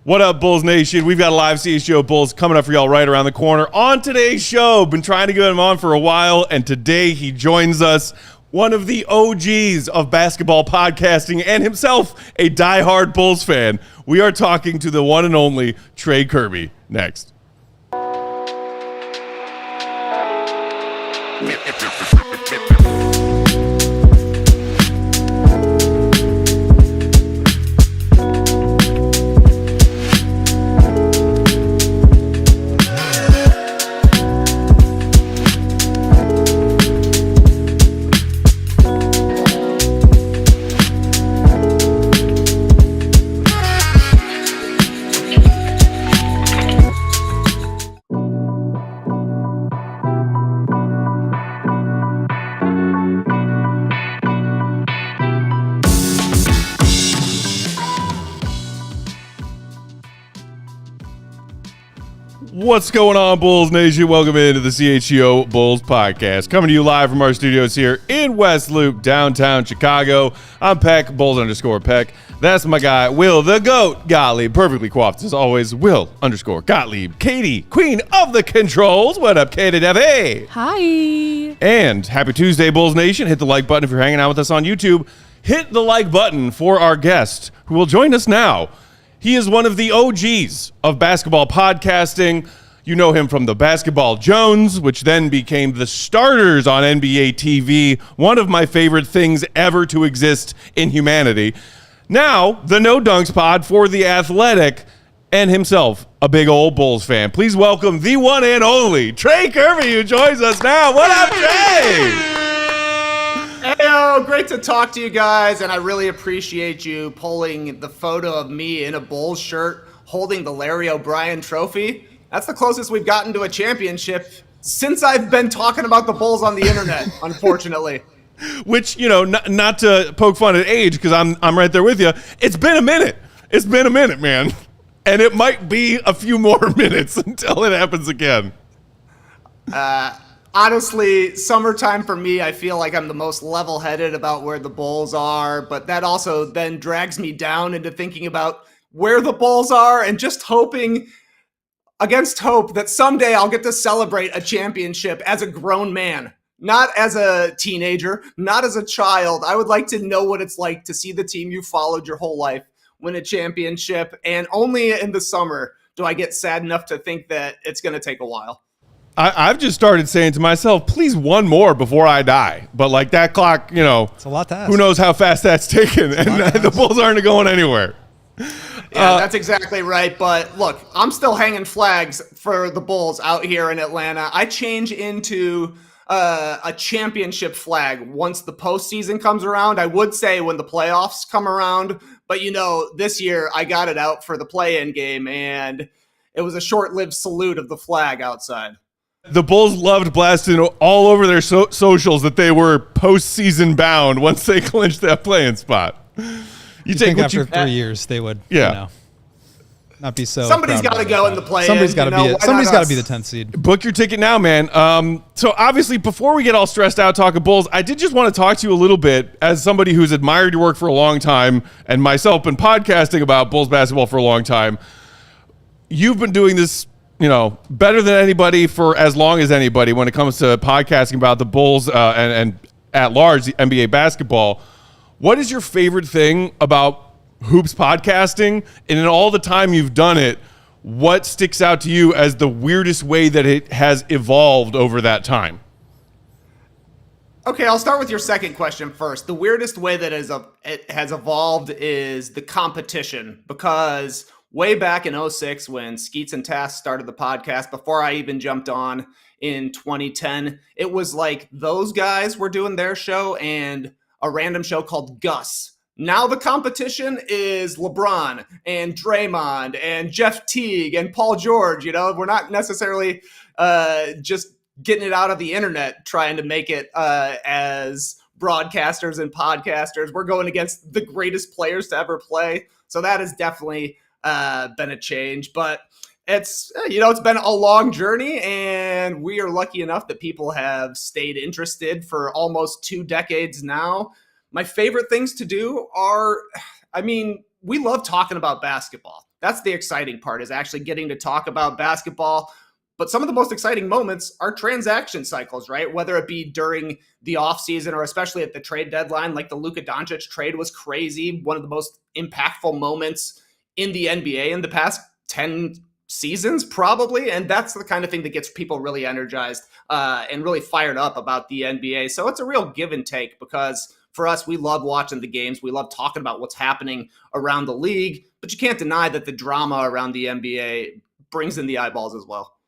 What up, Bulls Nation? We've got a live CHGO Bulls coming up for y'all right around the corner. On today's show, been trying to get him on for a while, and today he joins us, one of the OGs of basketball podcasting and himself a diehard Bulls fan. We are talking to the one and only Trey Kerby. Next. What's going on, Bulls Nation? Welcome into the CHGO Bulls podcast. Coming to you live from our studios here in West Loop, downtown Chicago. I'm Peck, Bulls_Peck. That's my guy, Will the GOAT Gottlieb. Perfectly coiffed as always, Will_Gottlieb. Katie, queen of the controls. What up, Katie Devi? Hi. And happy Tuesday, Bulls Nation. Hit the like button if you're hanging out with us on YouTube. Hit the like button for our guest who will join us now. He is one of the OGs of basketball podcasting. You know him from the Basketball Jones, which then became the starters on NBATV, one of my favorite things ever to exist in humanity. Now, the No Dunks pod for The Athletic, and himself, a big old Bulls fan. Please welcome the one and only Trey Kerby, who joins us now. What up, Trey? Heyo, great to talk to you guys, and I really appreciate you pulling the photo of me in a Bulls shirt holding the Larry O'Brien trophy. That's the closest we've gotten to a championship since I've been talking about the Bulls on the internet, unfortunately. Which, you know, not to poke fun at age, because I'm right there with you. It's been a minute. It's been a minute, man. And it might be a few more minutes until it happens again. Honestly, summertime for me, I feel like I'm the most level-headed about where the Bulls are, but that also then drags me down into thinking about where the Bulls are and just hoping against hope that someday I'll get to celebrate a championship as a grown man, not as a teenager, not as a child. I would like to know what it's like to see the team you followed your whole life win a championship, and only in the summer do I get sad enough to think that it's going to take a while. I've just started saying to myself, please one more before I die. But like that clock, you know, it's a lot to ask. Who knows how fast that's taken, and the Bulls aren't going anywhere. Yeah, that's exactly right. But look, I'm still hanging flags for the Bulls out here in Atlanta. I change into a championship flag once the postseason comes around. I would say when the playoffs come around, but you know, this year I got it out for the play-in game, and it was a short-lived salute of the flag outside. The Bulls loved blasting all over their socials that they were postseason bound once they clinched that play-in spot. You think after 3 years they would, not be so. Somebody's got to go in the play-in. Somebody's got to be. Somebody's got to be the 10th seed. Book your ticket now, man. So obviously, before we get all stressed out talking Bulls, I did just want to talk to you a little bit as somebody who's admired your work for a long time, and myself been podcasting about Bulls basketball for a long time. You've been doing this, you know, better than anybody for as long as anybody when it comes to podcasting about the Bulls and at large, the NBA basketball. What is your favorite thing about hoops podcasting? And in all the time you've done it, what sticks out to you as the weirdest way that it has evolved over that Okay, I'll start with your second question first. The weirdest way that it has evolved is the competition, because way back in 2006 when Skeets and Tass started the podcast, before I even jumped on in 2010, it was like those guys were doing their show and a random show called Gus. Now the competition is LeBron and Draymond and Jeff Teague and Paul George. You know, we're not necessarily just getting it out of the internet trying to make it as broadcasters and podcasters. We're going against the greatest players to ever play. So that has definitely been a change, but it's been a long journey, and we are lucky enough that people have stayed interested for almost 2 decades now. My favorite things to do are, we love talking about basketball. That's the exciting part, is actually getting to talk about basketball. But some of the most exciting moments are transaction cycles, right? Whether it be during the offseason or especially at the trade deadline, like the Luka Doncic trade was crazy. One of the most impactful moments in the NBA in the past 10 seasons, probably. And that's the kind of thing that gets people really energized and really fired up about the NBA. So it's a real give and take, because for us, we love watching the games. We love talking about what's happening around the league. But you can't deny that the drama around the NBA brings in the eyeballs as well.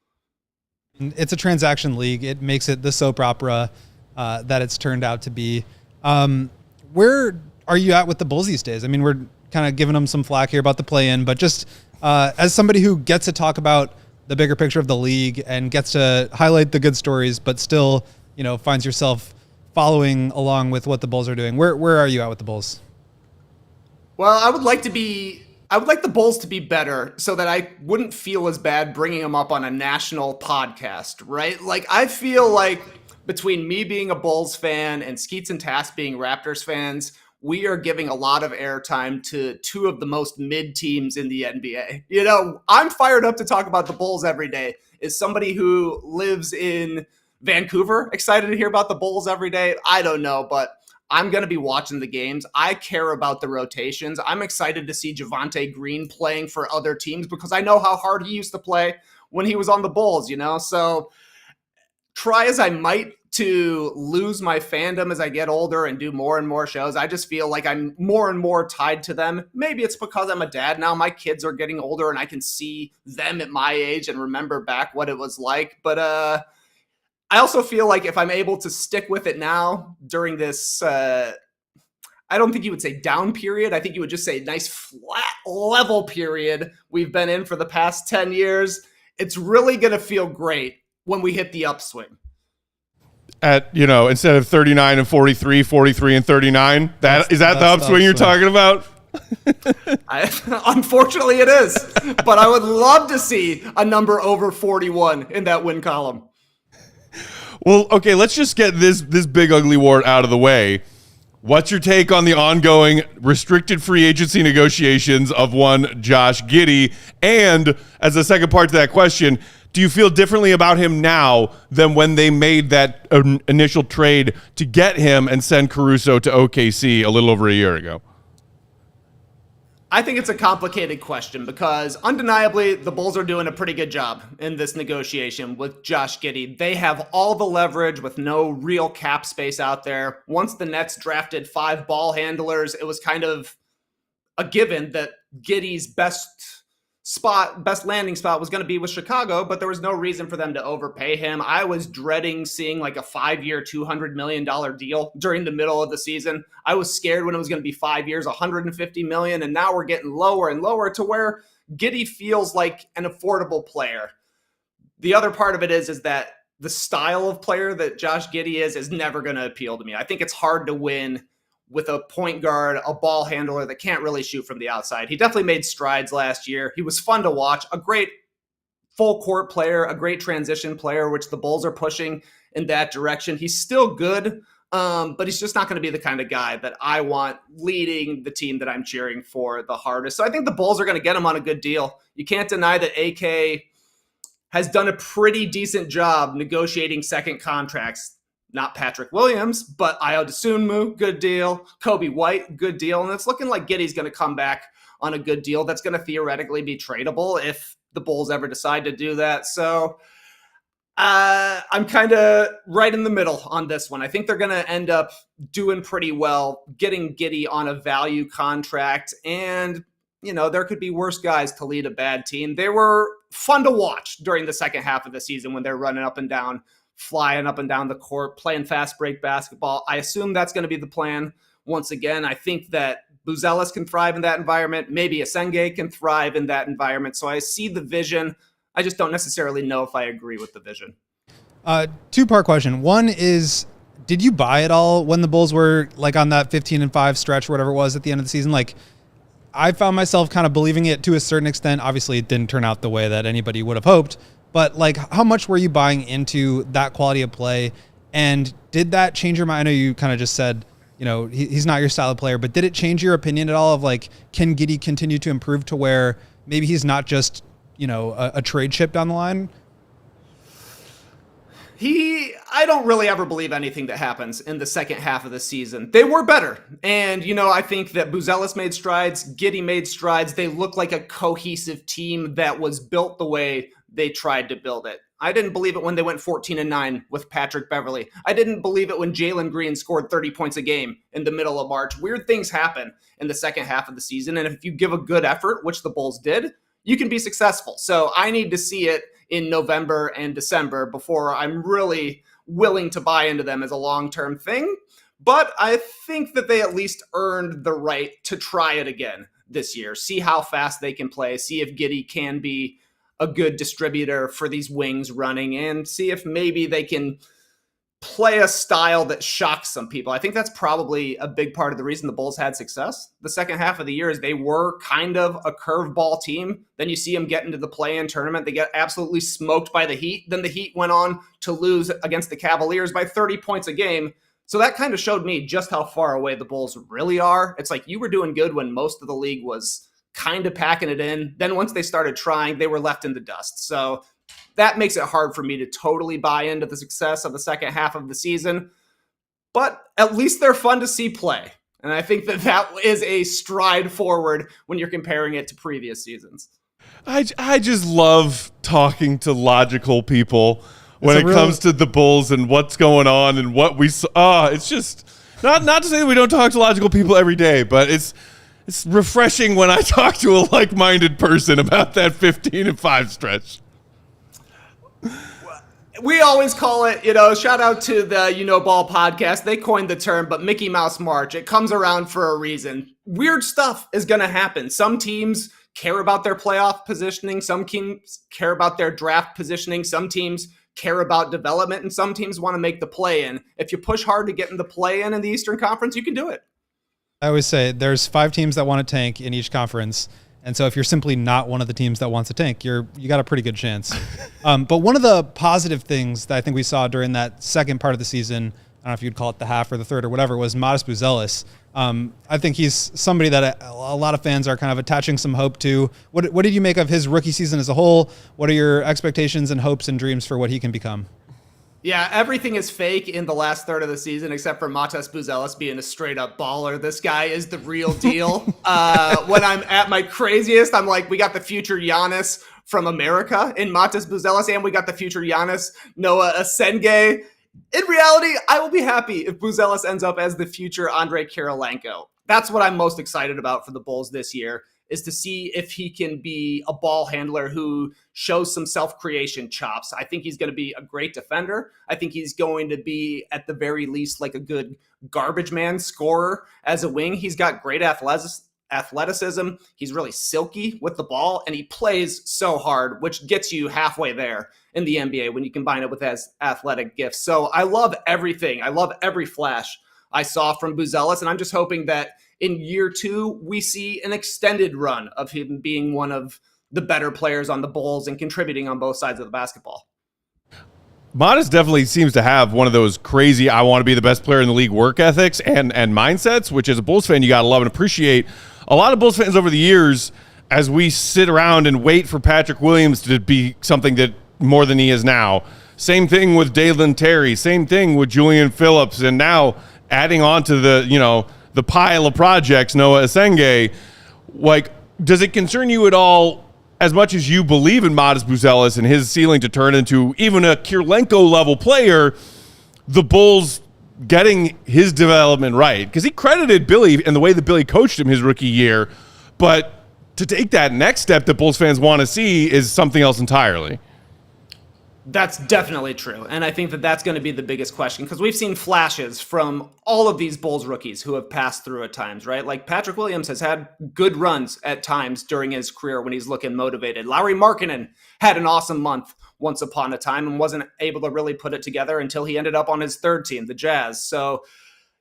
It's a transaction league. It makes it the soap opera that it's turned out to be. Where are you at with the Bulls these days? I mean, we're kind of giving them some flack here about the play-in, but just as somebody who gets to talk about the bigger picture of the league and gets to highlight the good stories, but still, finds yourself following along with what the Bulls are doing. Where are you at with the Bulls? Well, I would like the Bulls to be better so that I wouldn't feel as bad bringing them up on a national podcast, right? Like, I feel like between me being a Bulls fan and Skeets and Tass being Raptors fans, we are giving a lot of airtime to two of the most mid teams in the NBA. I'm fired up to talk about the Bulls every day. Is somebody who lives in Vancouver excited to hear about the Bulls every day? I don't know, but I'm going to be watching the games. I care about the rotations. I'm excited to see Javonte Green playing for other teams because I know how hard he used to play when he was on the Bulls, So try as I might to lose my fandom as I get older and do more and more shows, I just feel like I'm more and more tied to them. Maybe it's because I'm a dad now. My kids are getting older and I can see them at my age and remember back what it was like. But I also feel like if I'm able to stick with it now during this, I don't think you would say down period. I think you would just say nice flat level period we've been in for the past 10 years. It's really going to feel great when we hit the upswing. At, instead of 39 and 43, 43 and 39, is that the upswing you're talking about? Unfortunately, it is. But I would love to see a number over 41 in that win column. Well, okay, let's just get this big ugly war out of the way. What's your take on the ongoing restricted free agency negotiations of one Josh Giddey? And as a second part to that question, do you feel differently about him now than when they made that initial trade to get him and send Caruso to OKC a little over a year ago? I think it's a complicated question because undeniably the Bulls are doing a pretty good job in this negotiation with Josh Giddey. They have all the leverage with no real cap space out there. Once the Nets drafted 5 ball handlers, it was kind of a given that Giddey's best landing spot was going to be with Chicago, but there was no reason for them to overpay him. I was dreading seeing like a 5-year, $200 million deal during the middle of the season. I was scared when it was going to be 5 years, $150 million, and now we're getting lower and lower to where Giddey feels like an affordable player. The other part of it is that the style of player that Josh Giddey is never going to appeal to me. I think it's hard to win with a point guard, a ball handler that can't really shoot from the outside. He definitely made strides last year. He was fun to watch, a great full court player, a great transition player, which the Bulls are pushing in that direction. He's still good, but he's just not going to be the kind of guy that I want leading the team that I'm cheering for the hardest. So I think the Bulls are going to get him on a good deal. You can't deny that AK has done a pretty decent job negotiating second contracts. Not Patrick Williams, but Ayo Dosunmu, good deal. Kobe White, good deal. And it's looking like Giddey's going to come back on a good deal that's going to theoretically be tradable if the Bulls ever decide to do that. So I'm kind of right in the middle on this one. I think they're going to end up doing pretty well, getting Giddey on a value contract. And, there could be worse guys to lead a bad team. They were fun to watch during the second half of the season when they're running up and down, flying up and down the court, playing fast break basketball. I assume that's going to be the plan. Once again, I think that Buzelis can thrive in that environment. Maybe Essengue can thrive in that environment. So I see the vision. I just don't necessarily know if I agree with the vision. 2-part question. One is, did you buy it all when the Bulls were like on that 15-5 stretch or whatever it was at the end of the season? Like, I found myself kind of believing it to a certain extent. Obviously, it didn't turn out the way that anybody would have hoped. But like, how much were you buying into that quality of play? And did that change your mind? I know you kind of just said, he's not your style of player, but did it change your opinion at all of like, can Giddey continue to improve to where maybe he's not just, a trade chip down the line? I don't really ever believe anything that happens in the second half of the season. They were better. And, I think that Buzelis made strides, Giddey made strides. They look like a cohesive team that was built the way they tried to build it. I didn't believe it when they went 14-9 with Patrick Beverley. I didn't believe it when Jalen Green scored 30 points a game in the middle of March. Weird things happen in the second half of the season. And if you give a good effort, which the Bulls did, you can be successful. So I need to see it in November and December before I'm really willing to buy into them as a long-term thing. But I think that they at least earned the right to try it again this year. See how fast they can play. See if Giddey can be a good distributor for these wings running, and see if maybe they can play a style that shocks some people. I think that's probably a big part of the reason the Bulls had success the second half of the year is they were kind of a curveball team. Then you see them get into the play-in tournament. They get absolutely smoked by the Heat. Then the Heat went on to lose against the Cavaliers by 30 points a game. So that kind of showed me just how far away the Bulls really are. It's like you were doing good when most of the league was kind of packing it in. Then once they started trying, they were left in the dust. So that makes it hard for me to totally buy into the success of the second half of the season. But at least they're fun to see play. And I think that is a stride forward when you're comparing it to previous seasons. I just love talking to logical people when it comes to the Bulls and what's going on and what we saw. It's just not to say that we don't talk to logical people every day, but it's refreshing when I talk to a like-minded person about that 15-5 stretch. We always call it, shout out to the Ball podcast. They coined the term, but Mickey Mouse March. It comes around for a reason. Weird stuff is going to happen. Some teams care about their playoff positioning. Some teams care about their draft positioning. Some teams care about development, and some teams want to make the play-in. If you push hard to get in the play-in the Eastern Conference, you can do it. I always say there's 5 teams that want to tank in each conference. And so if you're simply not one of the teams that wants to tank, you got a pretty good chance. But one of the positive things that I think we saw during that second part of the season, I don't know if you'd call it the half or the third or whatever, was Matas Buzelis. I think he's somebody that a lot of fans are kind of attaching some hope to. What did you make of his rookie season as a whole? What are your expectations and hopes and dreams for what he can become? Yeah, everything is fake in the last third of the season except for Matas Buzelis being a straight-up baller. This guy is the real deal. When I'm at my craziest, I'm like, we got the future Giannis from America in Matas Buzelis, and we got the future Giannis, Noa Essengue. In reality, I will be happy if Buzelis ends up as the future Andre Kirilenko. That's what I'm most excited about for the Bulls this year, is to see if he can be a ball handler who shows some self-creation chops. I think he's going to be a great defender. I think he's going to be, at the very least, like a good garbage man scorer as a wing. He's got great athleticism. He's really silky with the ball, and he plays so hard, which gets you halfway there in the NBA when you combine it with his athletic gifts. So I love everything. I love every flash I saw from Buzelis, and I'm just hoping that in year 2, we see an extended run of him being one of the better players on the Bulls and contributing on both sides of the basketball. Matas definitely seems to have one of those crazy, I want to be the best player in the league work ethics and mindsets, which as a Bulls fan, you got to love and appreciate. A lot of Bulls fans over the years, as we sit around and wait for Patrick Williams to be something that more than he is now. Same thing with Dalen Terry. Same thing with Julian Phillips. And now adding on to the pile of projects, Noa Essengue. Like, does it concern you at all, as much as you believe in Matas Buzelis and his ceiling to turn into even a Kirilenko level player, the Bulls getting his development right? Because he credited Billy and the way that Billy coached him his rookie year, but to take that next step that Bulls fans want to see is something else entirely. That's definitely true. And I think that that's going to be the biggest question, because we've seen flashes from all of these Bulls rookies who have passed through at times, right? Like Patrick Williams has had good runs at times during his career when he's looking motivated. Lauri Markkanen had an awesome month once upon a time and wasn't able to really put it together until he ended up on his third team, the Jazz. So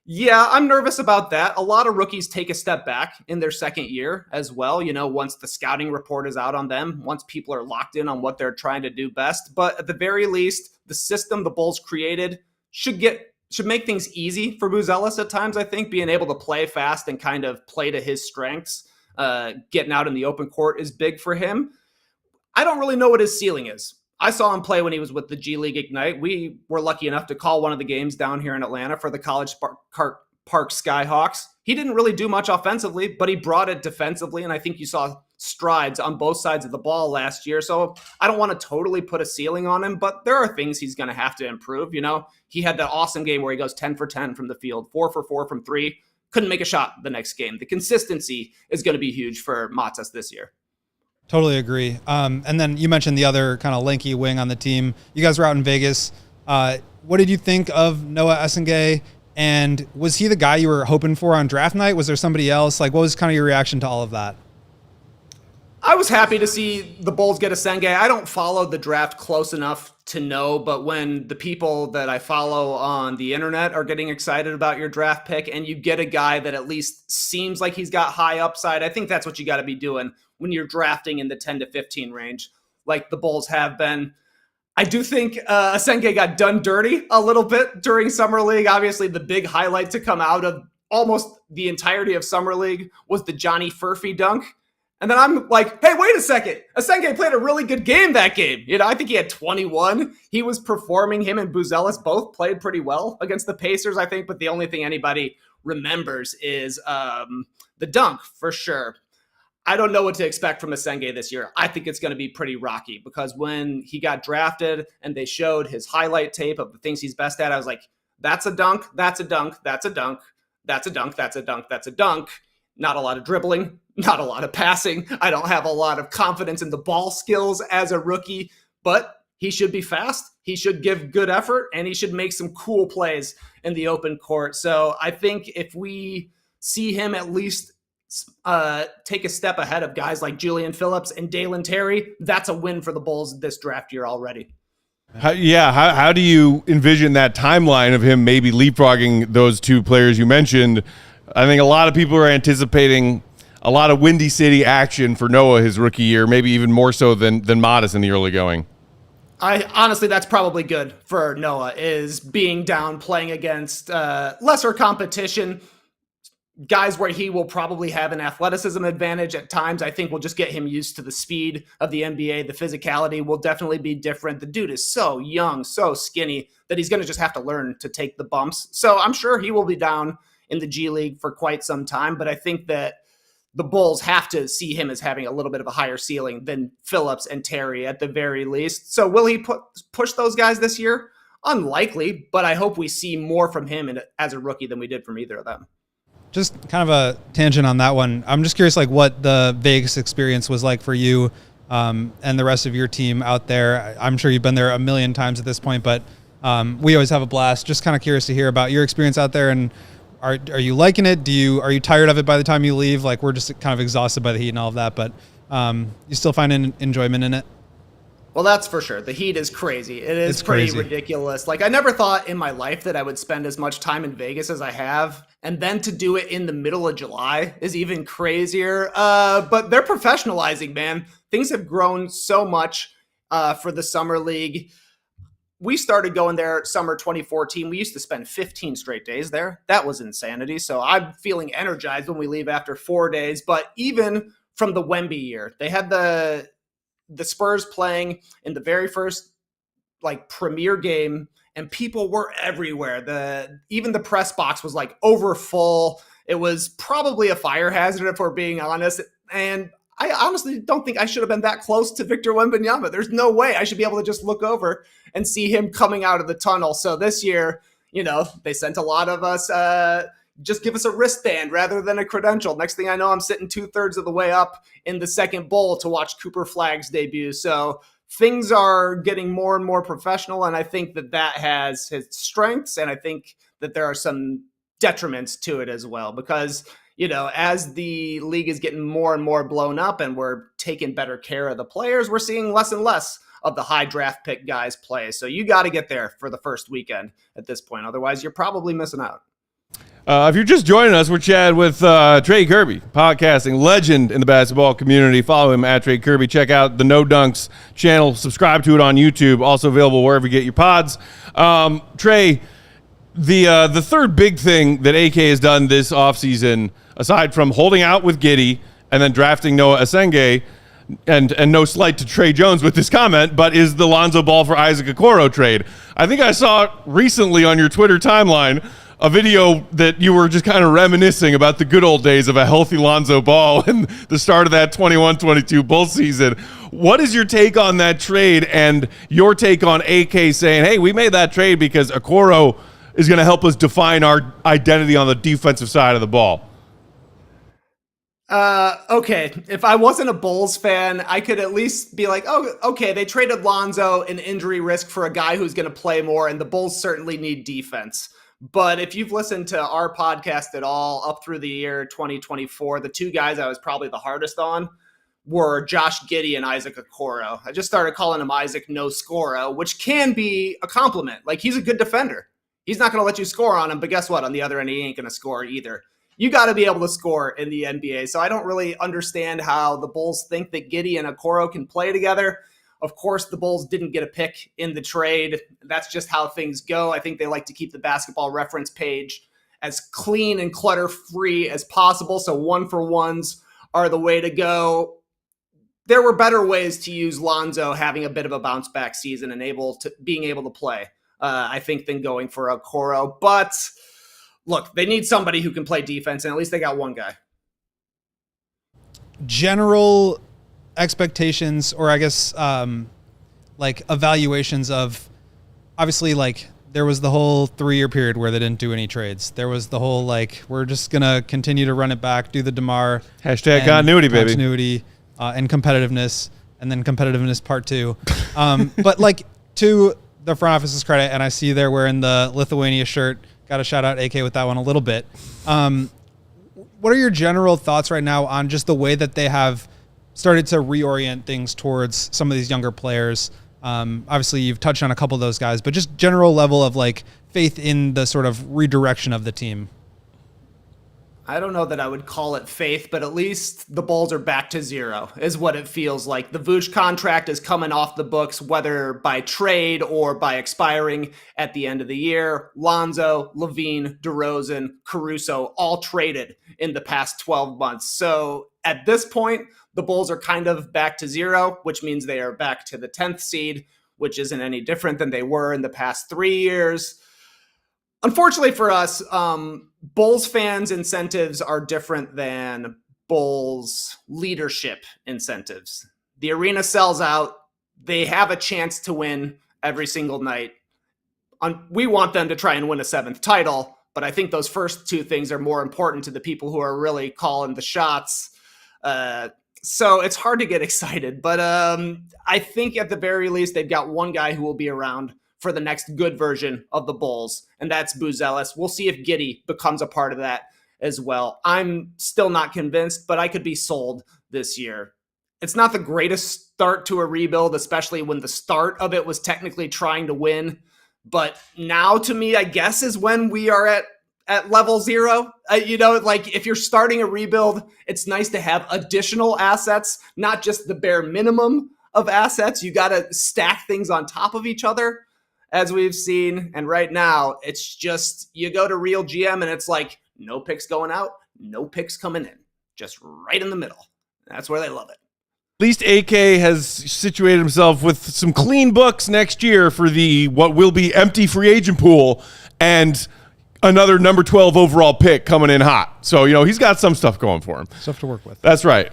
yeah, I'm nervous about that. A lot of rookies take a step back in their second year as well. Once the scouting report is out on them, once people are locked in on what they're trying to do best. But at the very least, the system the Bulls created should get should make things easy for Buzelis at times. I think being able to play fast and kind of play to his strengths, getting out in the open court is big for him. I don't really know what his ceiling is. I saw him play when he was with the G League Ignite. We were lucky enough to call one of the games down here in Atlanta for the College Park Skyhawks. He didn't really do much offensively, but he brought it defensively, and I think you saw strides on both sides of the ball last year. So I don't want to totally put a ceiling on him, but there are things he's going to have to improve. You know, he had that awesome game where he goes 10 for 10 from the field, 4 for 4 from 3, couldn't make a shot the next game. The consistency is going to be huge for Matas this year. Totally agree. And then you mentioned the other kind of lanky wing on the team. You guys were out in Vegas. What did you think of Noa Essengue? And was he the guy you were hoping for on draft night? Was there somebody else? Like, what was kind of your reaction to all of that? I was happy to see the Bulls get Essengue. I don't follow the draft close enough to know, but when the people that I follow on the internet are getting excited about your draft pick and you get a guy that at least seems like he's got high upside, I think that's what you got to be doing when you're drafting in the 10 to 15 range, like the Bulls have been. I do think Essengue got done dirty a little bit during Summer League. Obviously, the big highlight to come out of almost the entirety of Summer League was the Johnny Furphy dunk. And then I'm like, hey, wait a second. Essengue played a really good game that game. You know, I think he had 21. He was performing. Him and Buzelis both played pretty well against the Pacers, I think. But the only thing anybody remembers is the dunk, for sure. I don't know what to expect from Essengue this year. I think it's going to be pretty rocky because when he got drafted and they showed his highlight tape of the things he's best at, I was like, that's a dunk, that's a dunk, that's a dunk, that's a dunk, that's a dunk, that's a dunk. Not a lot of dribbling, not a lot of passing. I don't have a lot of confidence in the ball skills as a rookie, but he should be fast. He should give good effort, and he should make some cool plays in the open court. So I think if we see him at least take a step ahead of guys like Julian Phillips and Dalen Terry, that's a win for the Bulls this draft year already. How do you envision that timeline of him maybe leapfrogging those two players you mentioned? I think a lot of people are anticipating a lot of Windy City action for Noah his rookie year, maybe even more so than Matas in the early going. Honestly, that's probably good for Noah, is being down, playing against lesser competition, guys where he will probably have an athleticism advantage at times. I think we'll just get him used to the speed of the NBA. The physicality will definitely be different. The dude is so young, so skinny that he's going to just have to learn to take the bumps. So I'm sure he will be down in the G League for quite some time, but I think that the Bulls have to see him as having a little bit of a higher ceiling than Phillips and Terry at the very least. So will he push those guys this year? Unlikely, but I hope we see more from him as a rookie than we did from either of them. Just kind of a tangent on that one. I'm just curious, like, what the Vegas experience was like for you and the rest of your team out there. I'm sure you've been there a million times at this point, but we always have a blast. Just kind of curious to hear about your experience out there. And are you liking it? Are you tired of it by the time you leave? Like, we're just kind of exhausted by the heat and all of that, but you still find enjoyment in it? Well, that's for sure. The heat is crazy. It's pretty crazy. Ridiculous. Like, I never thought in my life that I would spend as much time in Vegas as I have. And then to do it in the middle of July is even crazier. But they're professionalizing, man. Things have grown so much for the Summer League. We started going there summer 2014. We used to spend 15 straight days there. That was insanity. So I'm feeling energized when we leave after 4 days. But even from the Wemby year, they had the Spurs playing in the very first like premier game, and people were everywhere. Even the press box was like over full. It was probably a fire hazard if we're being honest. And I honestly don't think I should have been that close to Victor Wembanyama. There's no way I should be able to just look over and see him coming out of the tunnel. So this year, you know, they sent a lot of us, just give us a wristband rather than a credential. Next thing I know, I'm sitting 2/3 of the way up in the second bowl to watch Cooper Flagg's debut. So things are getting more and more professional, and I think that has its strengths, and I think that there are some detriments to it as well, because, you know, as the league is getting more and more blown up and we're taking better care of the players, we're seeing less and less of the high draft pick guys play. So you got to get there for the first weekend at this point. Otherwise, you're probably missing out. If you're just joining us, we're chatting with Trey Kerby, podcasting legend in the basketball community. Follow him at Trey Kerby. Check out the No Dunks channel. Subscribe to it on YouTube. Also available wherever you get your pods. Trey, The third big thing that AK has done this offseason, aside from holding out with Giddey and then drafting Noa Essengue, and no slight to Trey Jones with this comment, but is the Lonzo Ball for Isaac Okoro trade. I think I saw recently on your Twitter timeline a video that you were just kind of reminiscing about the good old days of a healthy Lonzo Ball and the start of that 21-22 Bulls season. What is your take on that trade and your take on AK saying, hey, we made that trade because Okoro is going to help us define our identity on the defensive side of the ball? Okay. If I wasn't a Bulls fan, I could at least be like, oh, okay, they traded Lonzo, an injury risk for a guy who's going to play more, and the Bulls certainly need defense. But if you've listened to our podcast at all up through the year 2024, the two guys I was probably the hardest on were Josh Giddey and Isaac Okoro. I just started calling him Isaac No Scoro, which can be a compliment. Like, he's a good defender. He's not going to let you score on him, but guess what? On the other end, he ain't going to score either. You got to be able to score in the NBA. So I don't really understand how the Bulls think that Giddey and Okoro can play together. Of course, the Bulls didn't get a pick in the trade. That's just how things go. I think they like to keep the basketball reference page as clean and clutter-free as possible. So one-for-ones are the way to go. There were better ways to use Lonzo having a bit of a bounce-back season and being able to play, I think, than going for Okoro. But look, they need somebody who can play defense, and at least they got one guy. General expectations, or I guess like evaluations of, obviously, like, there was the whole 3-year period where they didn't do any trades. There was the whole, like, we're just going to continue to run it back, do the DeMar. Hashtag continuity, baby. Continuity and competitiveness, and then competitiveness part 2. But, like, to the front office's credit, and I see they're wearing the Lithuania shirt. Got to shout out AK with that one a little bit. What are your general thoughts right now on just the way that they have started to reorient things towards some of these younger players? Obviously, you've touched on a couple of those guys, but just general level of, like, faith in the sort of redirection of the team. I don't know that I would call it faith, but at least the Bulls are back to zero, is what it feels like. The Vooch contract is coming off the books, whether by trade or by expiring at the end of the year. Lonzo, Levine, DeRozan, Caruso, all traded in the past 12 months. So at this point, the Bulls are kind of back to zero, which means they are back to the 10th seed, which isn't any different than they were in the past 3 years. Unfortunately for us, Bulls fans' incentives are different than Bulls leadership incentives. The arena sells out. They have a chance to win every single night. We want them to try and win a 7th title, but I think those first 2 things are more important to the people who are really calling the shots. So it's hard to get excited, but I think at the very least, they've got one guy who will be around for the next good version of the Bulls, and that's Buzelis. We'll see if Giddey becomes a part of that as well. I'm still not convinced, but I could be sold this year. It's not the greatest start to a rebuild, especially when the start of it was technically trying to win. But now, to me, I guess, is when we are at level 0. Like, if you're starting a rebuild, it's nice to have additional assets, not just the bare minimum of assets. You got to stack things on top of each other, as we've seen. And right now, it's just, you go to Real GM and it's like, no picks going out, no picks coming in. Just right in the middle. That's where they love it. At least AK has situated himself with some clean books next year for the what will be empty free agent pool and another number 12 overall pick coming in hot. So, he's got some stuff going for him. Stuff to work with. That's right.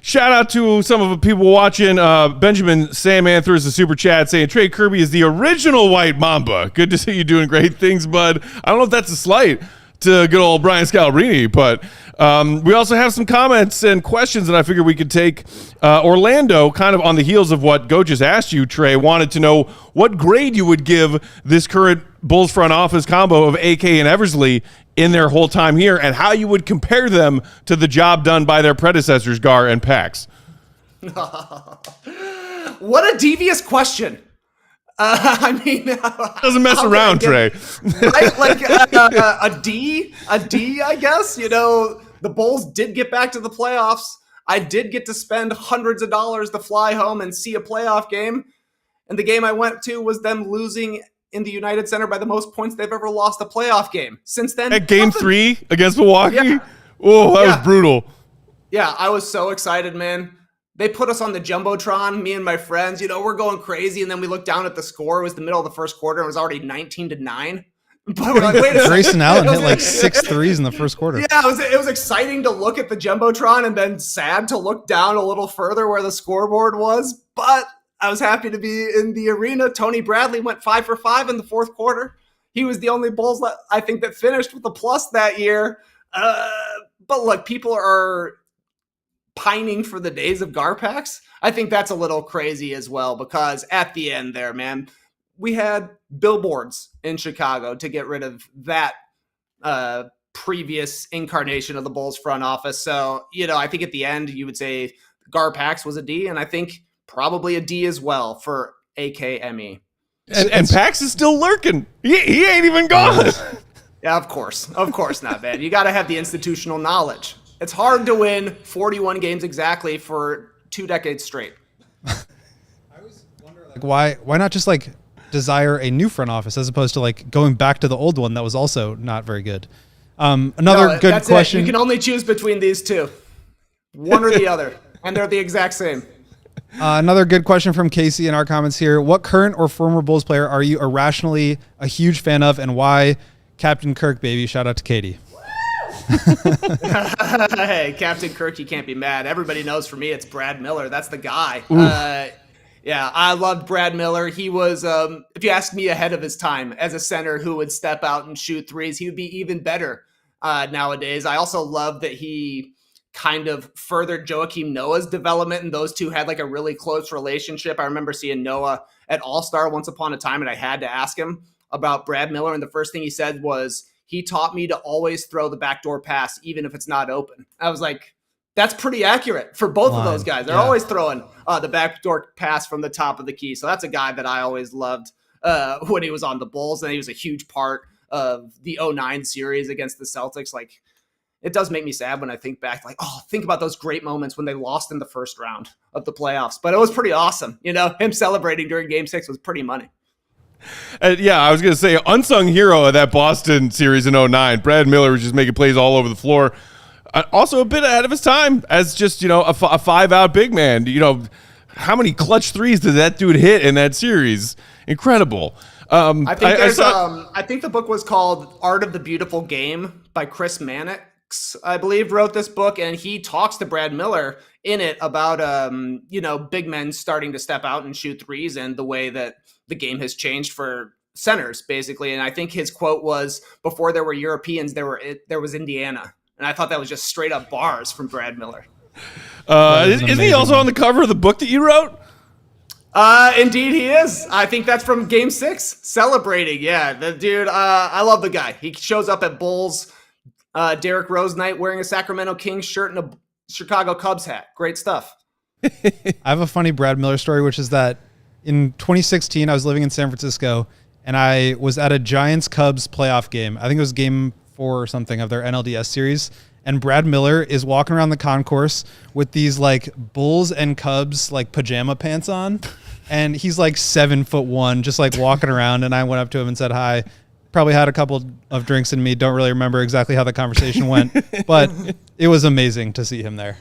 Shout out to some of the people watching. Benjamin Sam Anthers, the super chat, saying Trey Kerby is the original White Mamba. Good to see you doing great things, bud. I don't know if that's a slight to good old Brian Scalabrine, but we also have some comments and questions that I figured we could take. Orlando, kind of on the heels of what Go just asked you, Trey, wanted to know what grade you would give this current Bulls front office combo of AK and Eversley in their whole time here, and how you would compare them to the job done by their predecessors, Gar and Pax. What a devious question. Doesn't mess around, Trey. Right? Like a D, I guess. The Bulls did get back to the playoffs. I did get to spend hundreds of dollars to fly home and see a playoff game. And the game I went to was them losing in the United Center by the most points they've ever lost a playoff game. Since then, at game 3 against Milwaukee. Yeah. Oh, that was brutal. Yeah, I was so excited, man. They put us on the Jumbotron, me and my friends, we're going crazy. And then we looked down at the score. It was the middle of the first quarter. It was already 19-9. But we're like, wait a Grayson Allen hit like 6 threes in the first quarter. Yeah, it was exciting to look at the Jumbotron and then sad to look down a little further where the scoreboard was. But I was happy to be in the arena. Tony Bradley went 5 for 5 in the fourth quarter. He was the only Bulls I think that finished with a plus that year. But look, people are pining for the days of Garpax. I think that's a little crazy as well, because at the end there, man, we had billboards in Chicago to get rid of that previous incarnation of the Bulls front office. So, I think at the end you would say Garpax was a D, and I think probably a D as well for AKME. And Pax is still lurking. He ain't even gone. Yeah, of course not, man. You got to have the institutional knowledge. It's hard to win 41 games exactly for 2 decades straight. I always wonder, why not just desire a new front office as opposed to going back to the old one that was also not very good. Good question. You can only choose between these two, one or the other, and they're the exact same. Another good question from Casey in our comments here. What current or former Bulls player are you irrationally a huge fan of, and why? Captain Kirk, baby. Shout out to Katie. Hey, Captain Kirk, you can't be mad. Everybody knows for me it's Brad Miller. That's the guy. Yeah, I loved Brad Miller. He was, if you ask me, ahead of his time as a center who would step out and shoot threes. He would be even better nowadays. I also love that he kind of furthered Joakim Noah's development, and those two had a really close relationship. I remember seeing Noah at All-Star once upon a time, and I had to ask him about Brad Miller, and the first thing he said was, he taught me to always throw the backdoor pass, even if it's not open. I was like, that's pretty accurate for both of those guys. They're always throwing the backdoor pass from the top of the key. So that's a guy that I always loved when he was on the Bulls, and he was a huge part of the 2009 series against the Celtics. It does make me sad when I think back, think about those great moments when they lost in the first round of the playoffs. But it was pretty awesome. Him celebrating during Game 6 was pretty money. Yeah, I was going to say, unsung hero of that Boston series in 2009. Brad Miller was just making plays all over the floor. Also a bit ahead of his time as just, a 5-out big man. How many clutch threes did that dude hit in that series? Incredible. I think the book was called Art of the Beautiful Game by Chris Mannix, I believe, wrote this book, and he talks to Brad Miller in it about, big men starting to step out and shoot threes and the way that the game has changed for centers, basically. And I think his quote was, before there were Europeans, there was Indiana. And I thought that was just straight up bars from Brad Miller. Isn't he also on the cover of the book that you wrote? Indeed he is. I think that's from Game 6, celebrating. Yeah, the dude, I love the guy. He shows up at Bulls, Derrick Rose night wearing a Sacramento Kings shirt and a Chicago Cubs hat. Great stuff. I have a funny Brad Miller story, which is that in 2016, I was living in San Francisco, and I was at a Giants-Cubs playoff game. I think it was Game 4 or something of their NLDS series. And Brad Miller is walking around the concourse with these Bulls and Cubs pajama pants on. And he's 7'1", just walking around. And I went up to him and said hi. Probably had a couple of drinks in me. Don't really remember exactly how the conversation went, but it was amazing to see him there.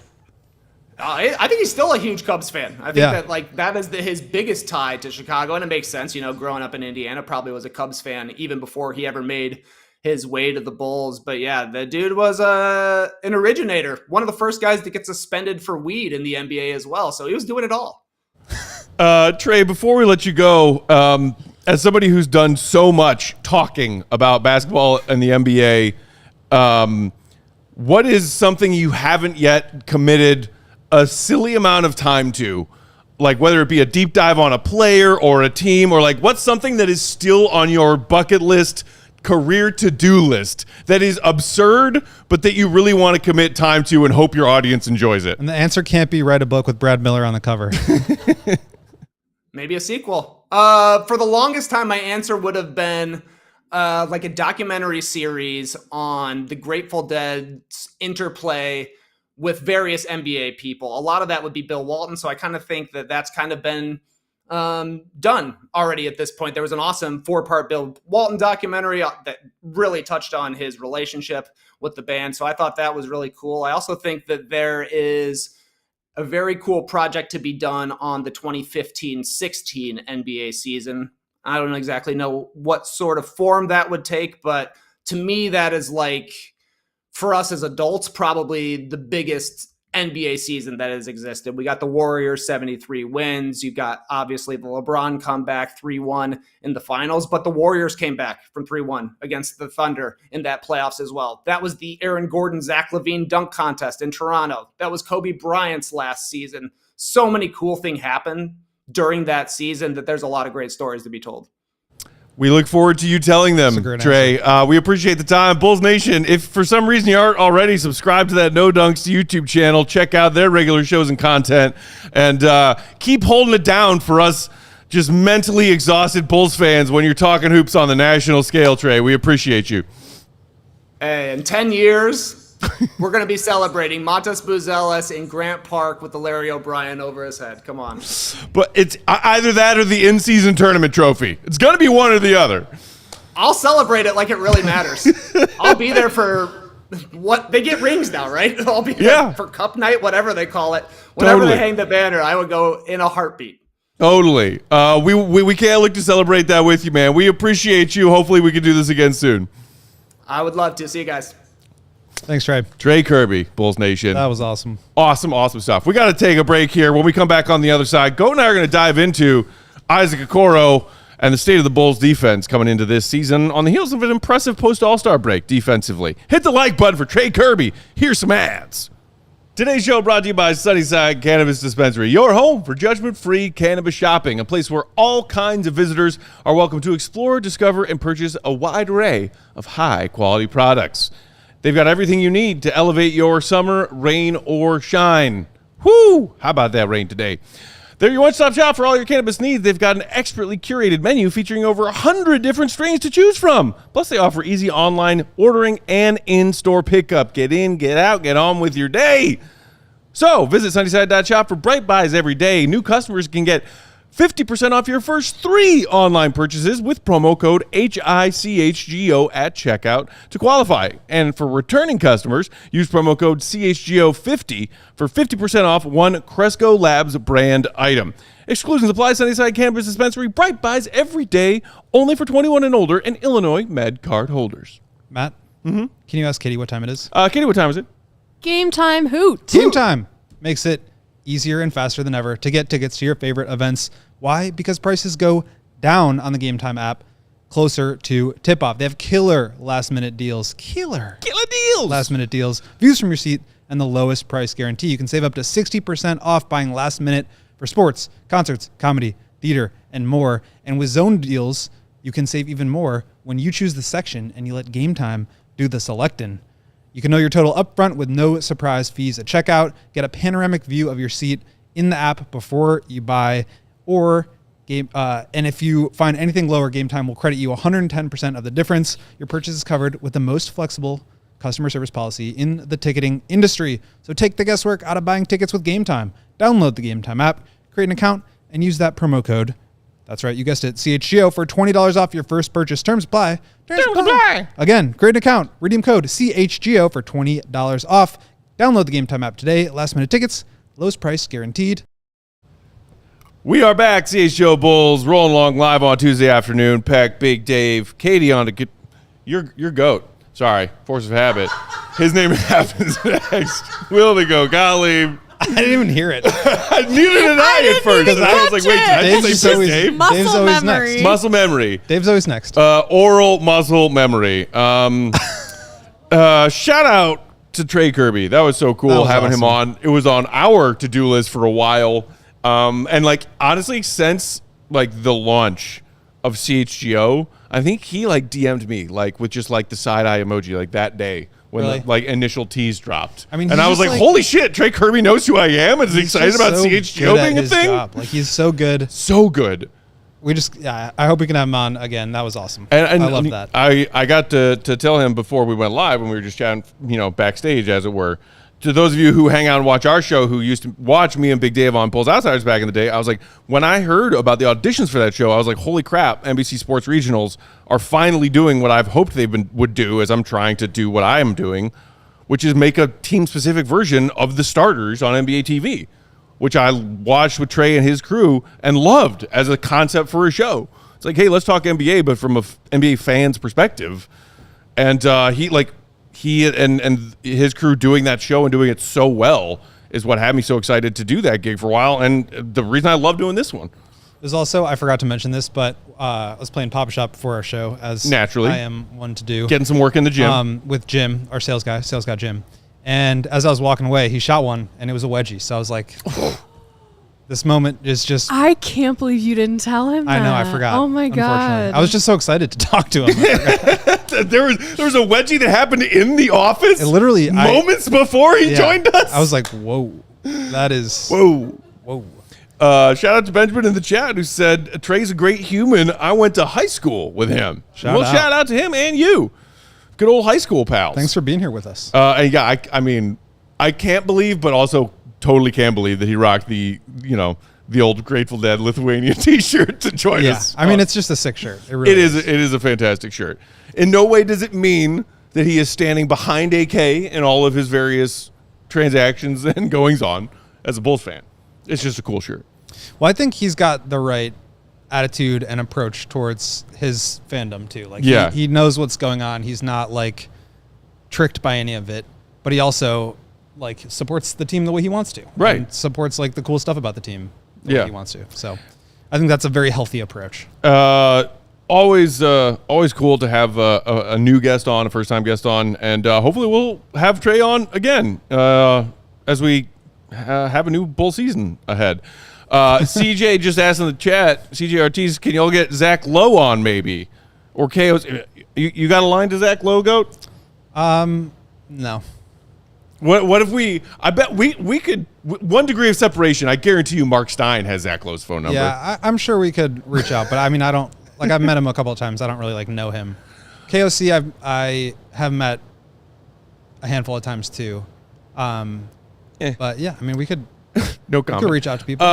I think he's still a huge Cubs fan. I think that that is his biggest tie to Chicago, and it makes sense. Growing up in Indiana, probably was a Cubs fan even before he ever made his way to the Bulls. But yeah, the dude was an originator, one of the first guys to get suspended for weed in the NBA as well. So he was doing it all. Trey, before we let you go, as somebody who's done so much talking about basketball and the NBA, what is something you haven't yet committed a silly amount of time to, whether it be a deep dive on a player or a team, or what's something that is still on your bucket list, career to-do list that is absurd, but that you really want to commit time to and hope your audience enjoys it? And the answer can't be write a book with Brad Miller on the cover. Maybe a sequel. For the longest time, my answer would have been a documentary series on the Grateful Dead's interplay with various NBA people. A lot of that would be Bill Walton. So I kind of think that that's kind of been done already at this point. There was an awesome 4-part Bill Walton documentary that really touched on his relationship with the band. So I thought that was really cool. I also think that there is a very cool project to be done on the 2015-16 NBA season. I don't exactly know what sort of form that would take, but to me, that is like, for us as adults, probably the biggest NBA season that has existed. We got the Warriors 73 wins. You've got obviously the LeBron comeback 3-1 in the finals, but the Warriors came back from 3-1 against the Thunder in that playoffs as well. That was the Aaron Gordon, Zach LaVine dunk contest in Toronto. That was Kobe Bryant's last season. So many cool things happened during that season that there's a lot of great stories to be told. We look forward to you telling them, Trey. We appreciate the time. Bulls Nation, if for some reason you aren't already subscribed to that No Dunks YouTube channel, check out their regular shows and content. And keep holding it down for us just mentally exhausted Bulls fans when you're talking hoops on the national scale, Trey. We appreciate you. Hey, in 10 years, we're going to be celebrating Matas Buzelis in Grant Park with the Larry O'Brien over his head. Come on. But it's either that or the in-season tournament trophy. It's going to be one or the other. I'll celebrate it like it really matters. I'll be there for what they get rings now, right? I'll be there for cup night, whatever they call it. Whenever they hang the banner, I would go in a heartbeat. Totally. We can't look to celebrate that with you, man. We appreciate you. Hopefully we can do this again soon. I would love to. See you guys. Thanks, Trey. Trey Kerby, Bulls Nation. That was awesome. Awesome stuff. We got to take a break here. When we come back on the other side, Goat and I are going to dive into Isaac Okoro and the state of the Bulls defense coming into this season on the heels of an impressive post-All-Star break defensively. Hit the like button for Trey Kerby. Here's some ads. Today's show brought to you by Sunnyside Cannabis Dispensary, your home for judgment-free cannabis shopping, a place where all kinds of visitors are welcome to explore, discover, and purchase a wide array of high-quality products. They've got everything you need to elevate your summer, rain, or shine. Whoo! How about that rain today? They're your one-stop shop for all your cannabis needs. They've got an expertly curated menu featuring over 100 different strains to choose from. Plus, they offer easy online ordering and in-store pickup. Get in, get out, get on with your day. So, visit Sunnyside.shop for bright buys every day. New customers can get 50% off your first 3 online purchases with promo code HICHGO at checkout to qualify. And for returning customers, use promo code CHGO50 for 50% off one Cresco Labs brand item. Exclusions apply. Sunnyside Cannabis Dispensary. Bright buys every day, only for 21 and older and Illinois Med card holders. Matt, can you ask Katie what time it is? Katie, what time is it? Game time hoot. Game time makes it easier and faster than ever to get tickets to your favorite events. Why? Because prices go down on the Game Time app closer to tip-off. They have killer last-minute deals. Killer deals! Last-minute deals. Views from your seat and the lowest price guarantee. You can save up to 60% off buying last minute for sports, concerts, comedy, theater, and more. And with zone deals, you can save even more when you choose the section and you let Game Time do the selecting. You can know your total upfront with no surprise fees at checkout. Get a panoramic view of your seat in the app before you buy, and if you find anything lower, Game Time will credit you 110% of the difference. Your purchase is covered with the most flexible customer service policy in the ticketing industry. So take the guesswork out of buying tickets with Game Time. Download the Game Time app, create an account, and use that promo code. That's right, you guessed it, CHGO for $20 off your first purchase. Terms apply. Terms apply. Again, create an account, redeem code CHGO for $20 off. Download the Game Time app today. Last minute tickets, lowest price guaranteed. We are back, CHGO Bulls, rolling along live on Tuesday afternoon. Peck, Big Dave, Katie on to get your goat. Sorry, force of habit. His name happens next. Will to go Gottlieb. I didn't even hear it. Neither did I at first. I was like, wait, did I just say always, Dave? Muscle always memory. next. Muscle memory. Dave's always next. Oral muscle memory. Shout out to Trey Kerby. That was so cool having him on. It was on our to-do list for a while. And like, honestly, since like the launch of CHGO, I think he like DM'd me like with just like the side eye emoji like that day when the like initial tease dropped. I mean, and I was like, holy shit, Trey Kerby knows who I am and is excited about CHGO being a thing. Like, he's so good. So good. We just, I hope we can have him on again. That was awesome. And I love that. I got to tell him before we went live when we were just chatting, backstage as it were, to those of you who hang out and watch our show, who used to watch me and Big Dave on Bulls Outsiders back in the day, I was like, when I heard about the auditions for that show, I was like, holy crap, NBC Sports Regionals are finally doing what I've hoped would do as I'm trying to do what I am doing, which is make a team-specific version of the starters on NBA TV, which I watched with Trey and his crew and loved as a concept for a show. It's like, hey, let's talk NBA, but from a NBA fan's perspective. And he and his crew doing that show and doing it so well is what had me so excited to do that gig for a while, and the reason I love doing this one. There's also, I forgot to mention this, but I was playing Pop Shop before our show, as naturally I am one to do. Getting some work in the gym. With Jim, our sales guy Jim. And as I was walking away, he shot one, and it was a wedgie. So I was like, this moment is just... I can't believe you didn't tell him that. I know, I forgot. Oh, my God. I was just so excited to talk to him. There was a wedgie that happened in the office literally moments before he joined us. I was like, whoa. That is... Whoa. Whoa. Shout out to Benjamin in the chat who said, Trey's a great human. I went to high school with him. Shout out to him and you. Good old high school pals. Thanks for being here with us. And yeah, I mean, I can't believe, but also totally can believe that he rocked the old Grateful Dead Lithuanian T-shirt to join us. I mean, it's just a sick shirt. It really is. It is a fantastic shirt. In no way does it mean that he is standing behind AK in all of his various transactions and goings on as a Bulls fan. It's just a cool shirt. Well, I think he's got the right attitude and approach towards his fandom too. Like, he knows what's going on. He's not like tricked by any of it, but he also like supports the team the way he wants to. Right. And supports like the cool stuff about the team the way he wants to. So I think that's a very healthy approach. Always cool to have a new guest on, a first-time guest on, and hopefully we'll have Trey on again as we have a new Bull season ahead. CJ just asked in the chat, CJ Ortiz, can you all get Zach Lowe on maybe? Or KO's? You got a line to Zach Lowe, Goat? No. What if I bet we could, 1 degree of separation, I guarantee you Mark Stein has Zach Lowe's phone number. Yeah, I'm sure we could reach out, but I mean, I don't, like, I've met him a couple of times. I don't really, like, know him. KOC, I have met a handful of times, too. But, yeah, I mean, we could... No comment. We could reach out to people.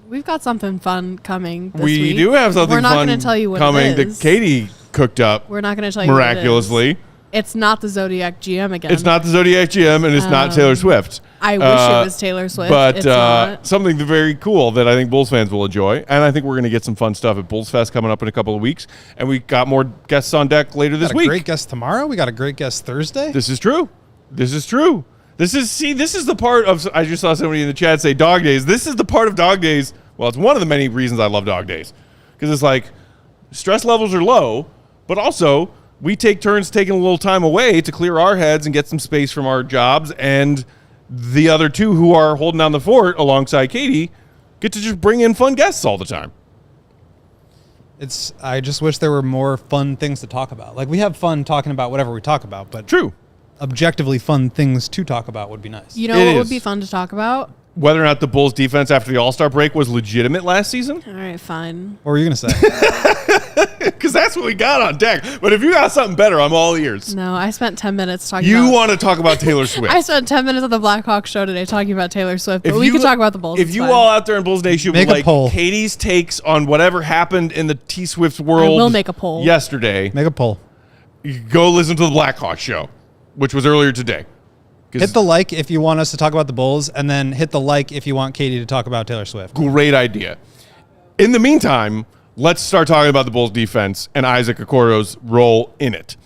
We've got something fun coming this we week. do have something We're not fun going to tell you what coming it is. that Katie cooked up. We're not going to tell you miraculously. What it is. It's not the Zodiac GM again. It's not the Zodiac GM, and it's not Taylor Swift. I wish it was Taylor Swift. But it's not. something very cool that I think Bulls fans will enjoy. And I think we're going to get some fun stuff at Bulls Fest coming up in a couple of weeks. And we got more guests on deck later this week. We got a great guest tomorrow. We got a great guest Thursday. This is true. This is the part of, I just saw somebody in the chat say Dog Days. This is the part of Dog Days. Well, it's one of the many reasons I love Dog Days. Because it's like, stress levels are low, but also we take turns taking a little time away to clear our heads and get some space from our jobs. And the other two who are holding down the fort alongside Katie get to just bring in fun guests all the time. I just wish there were more fun things to talk about. Like, we have fun talking about whatever we talk about, but true. Objectively fun things to talk about would be nice. You know what would be fun to talk about? Whether or not the Bulls defense after the All-Star break was legitimate last season. All right, fine. What were you going to say? Because that's what we got on deck. But if you got something better, I'm all ears. No, I spent 10 minutes talking You want to talk about Taylor Swift. I spent 10 minutes on the Blackhawks show today talking about Taylor Swift, but we could talk about the Bulls. If you all out there in Bulls Nation would like poll. Katie's takes on whatever happened in the T-Swift world, I will make a poll. Yesterday, make a poll. Go listen to the Blackhawks show, which was earlier today. Hit the like if you want us to talk about the Bulls, and then hit the like if you want Katie to talk about Taylor Swift. Great idea. In the meantime, let's start talking about the Bulls defense and Isaac Okoro's role in it.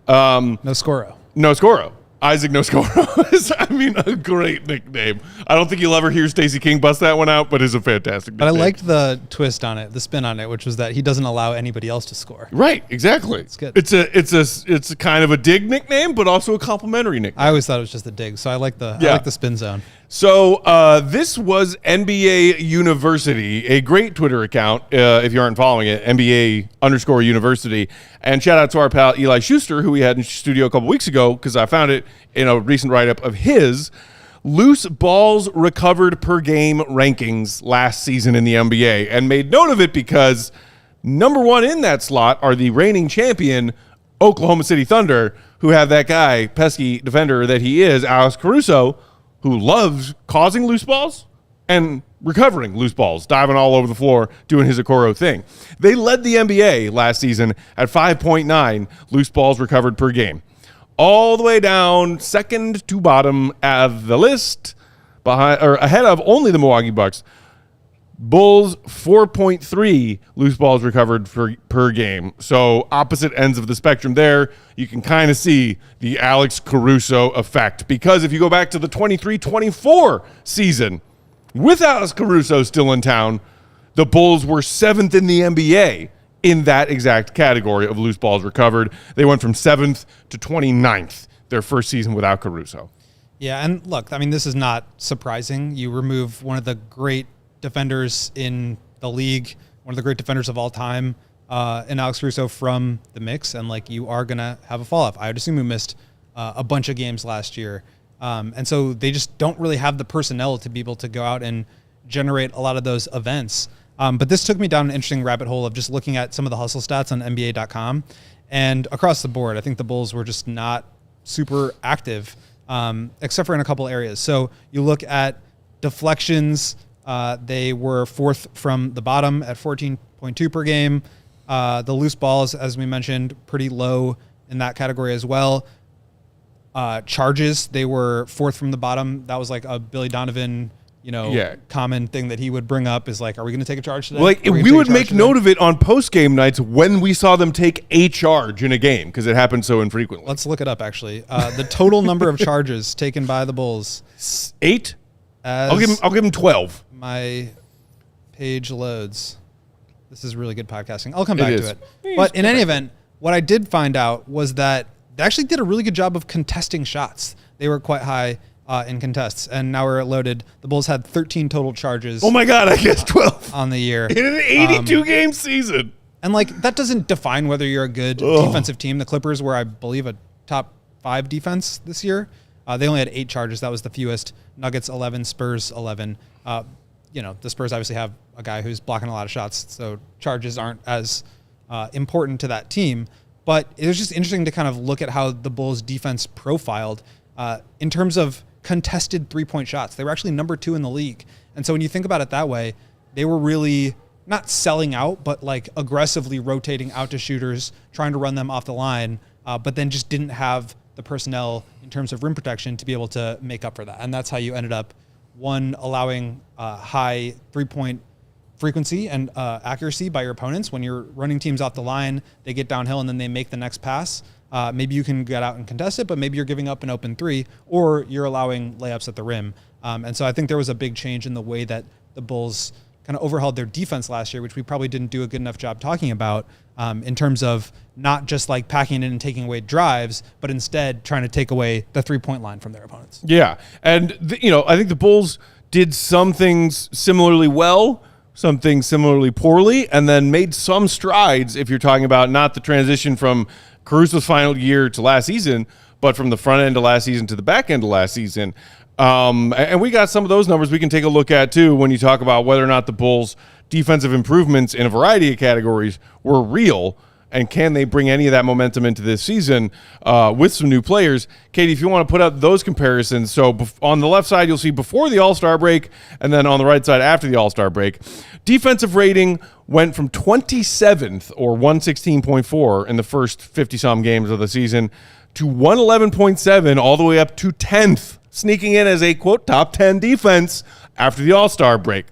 No Scoro. Isaac No Scoro is, I mean, a great nickname. I don't think you'll ever hear Stacey King bust that one out, but it's a fantastic nickname. But I liked the twist on it, the spin on it, which was that he doesn't allow anybody else to score. Right, exactly. It's good. It's a kind of a dig nickname, but also a complimentary nickname. I always thought it was just a dig, so I like the spin zone. So this was NBA University, a great Twitter account, if you aren't following it, NBA_University. And shout out to our pal Eli Schuster, who we had in studio a couple weeks ago, because I found it in a recent write-up of his loose balls recovered per game rankings last season in the NBA, and made note of it because number one in that slot are the reigning champion Oklahoma City Thunder, who have that guy, pesky defender that he is, Alex Caruso, who loves causing loose balls and recovering loose balls, diving all over the floor, doing his Okoro thing. They led the NBA last season at 5.9 loose balls recovered per game. All the way down, second to bottom of the list, behind or ahead of only the Milwaukee Bucks. Bulls 4.3 loose balls recovered per game. So opposite ends of the spectrum there. You can kind of see the Alex Caruso effect, because if you go back to the 23-24 season with Alex Caruso still in town, the Bulls were 7th in the NBA in that exact category of loose balls recovered. They went from 7th to 29th their first season without Caruso. Yeah, and look, I mean, this is not surprising. You remove one of the great defenders in the league, one of the great defenders of all time, in Alex Caruso from the mix, and like, you are going to have a fall off. I would assume he missed a bunch of games last year. And so they just don't really have the personnel to be able to go out and generate a lot of those events. But this took me down an interesting rabbit hole of just looking at some of the hustle stats on NBA.com, and across the board, I think the Bulls were just not super active, except for in a couple areas. So you look at deflections, they were 4th from the bottom at 14.2 per game. The loose balls, as we mentioned, pretty low in that category as well. Charges, they were 4th from the bottom. That was like a Billy Donovan, common thing that he would bring up, is like, are we going to take a charge today? Like, we would make note of it on post-game nights when we saw them take a charge in a game, because it happened so infrequently. Let's look it up, actually. The total number of charges taken by the Bulls. 8? I'll give him 12. My page loads. This is really good podcasting. I'll come back to it. Please But in any event, what I did find out was that they actually did a really good job of contesting shots. They were quite high in contests, and now we're loaded. The Bulls had 13 total charges. Oh my God, I guess 12 on the year in an 82-game season. And like, that doesn't define whether you're a good defensive team. The Clippers were, I believe, a top 5 defense this year. They only had 8 charges. That was the fewest. Nuggets 11, Spurs 11. The Spurs obviously have a guy who's blocking a lot of shots, so charges aren't as important to that team. But it was just interesting to kind of look at how the Bulls defense profiled in terms of contested 3-point shots. They were actually number 2 in the league. And so when you think about it that way, they were really not selling out, but like aggressively rotating out to shooters, trying to run them off the line, but then just didn't have the personnel in terms of rim protection to be able to make up for that. And that's how you ended up, one, allowing high 3-point frequency and accuracy by your opponents. When you're running teams off the line, they get downhill and then they make the next pass. Maybe you can get out and contest it, but maybe you're giving up an open 3, or you're allowing layups at the rim. And so I think there was a big change in the way that the Bulls kind of overhauled their defense last year, which we probably didn't do a good enough job talking about, in terms of not just like packing in and taking away drives, but instead trying to take away the 3-point line from their opponents. Yeah. And, I think the Bulls did some things similarly well, some things similarly poorly, and then made some strides if you're talking about not the transition from Caruso's final year to last season, but from the front end of last season to the back end of last season. And we got some of those numbers we can take a look at too when you talk about whether or not the Bulls' defensive improvements in a variety of categories were real, and can they bring any of that momentum into this season with some new players. Katie, if you want to put up those comparisons, so on the left side, you'll see before the All-Star break, and then on the right side after the All-Star break. Defensive rating went from 27th, or 116.4 in the first 50-some games of the season, to 111.7 all the way up to 10th, sneaking in as a, quote, top 10 defense after the All-Star break.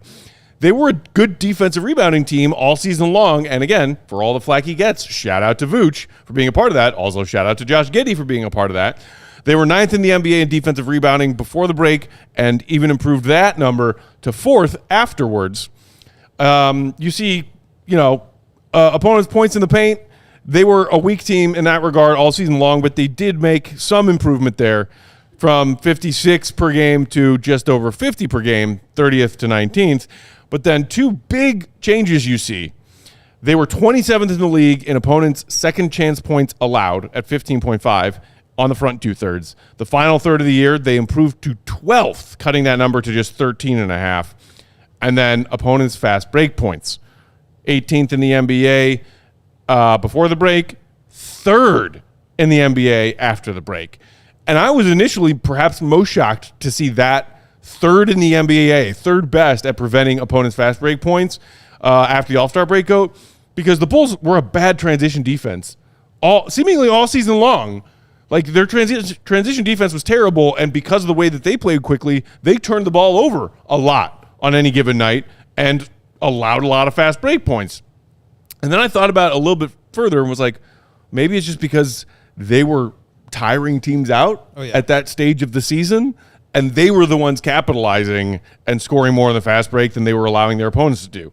They were a good defensive rebounding team all season long, and again, for all the flack he gets, shout out to Vooch for being a part of that. Also, shout out to Josh Giddey for being a part of that. They were 9th in the NBA in defensive rebounding before the break, and even improved that number to 4th afterwards. You see, opponents' points in the paint. They were a weak team in that regard all season long, but they did make some improvement there, from 56 per game to just over 50 per game, 30th to 19th. But then 2 big changes you see. They were 27th in the league in opponents' second chance points allowed at 15.5 on the front 2/3. The final third of the year, they improved to 12th, cutting that number to just 13.5. And then opponents' fast break points, 18th in the NBA before the break, 3rd in the NBA after the break. And I was initially perhaps most shocked to see that third in the NBA, third best at preventing opponents' fast break points after the All-Star breakout, because the Bulls were a bad transition defense seemingly all season long. Like, their transition defense was terrible, and because of the way that they played quickly, they turned the ball over a lot on any given night and allowed a lot of fast break points. And then I thought about it a little bit further and was like, maybe it's just because they were tiring teams out at that stage of the season, and they were the ones capitalizing and scoring more on the fast break than they were allowing their opponents to do.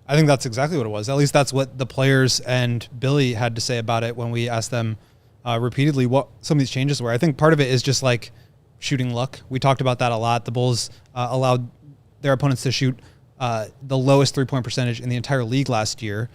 I think that's exactly what it was. At least that's what the players and Billy had to say about it when we asked them repeatedly what some of these changes were. I think part of it is just like shooting luck. We talked about that a lot. The Bulls allowed their opponents to shoot the lowest three-point percentage in the entire league last year.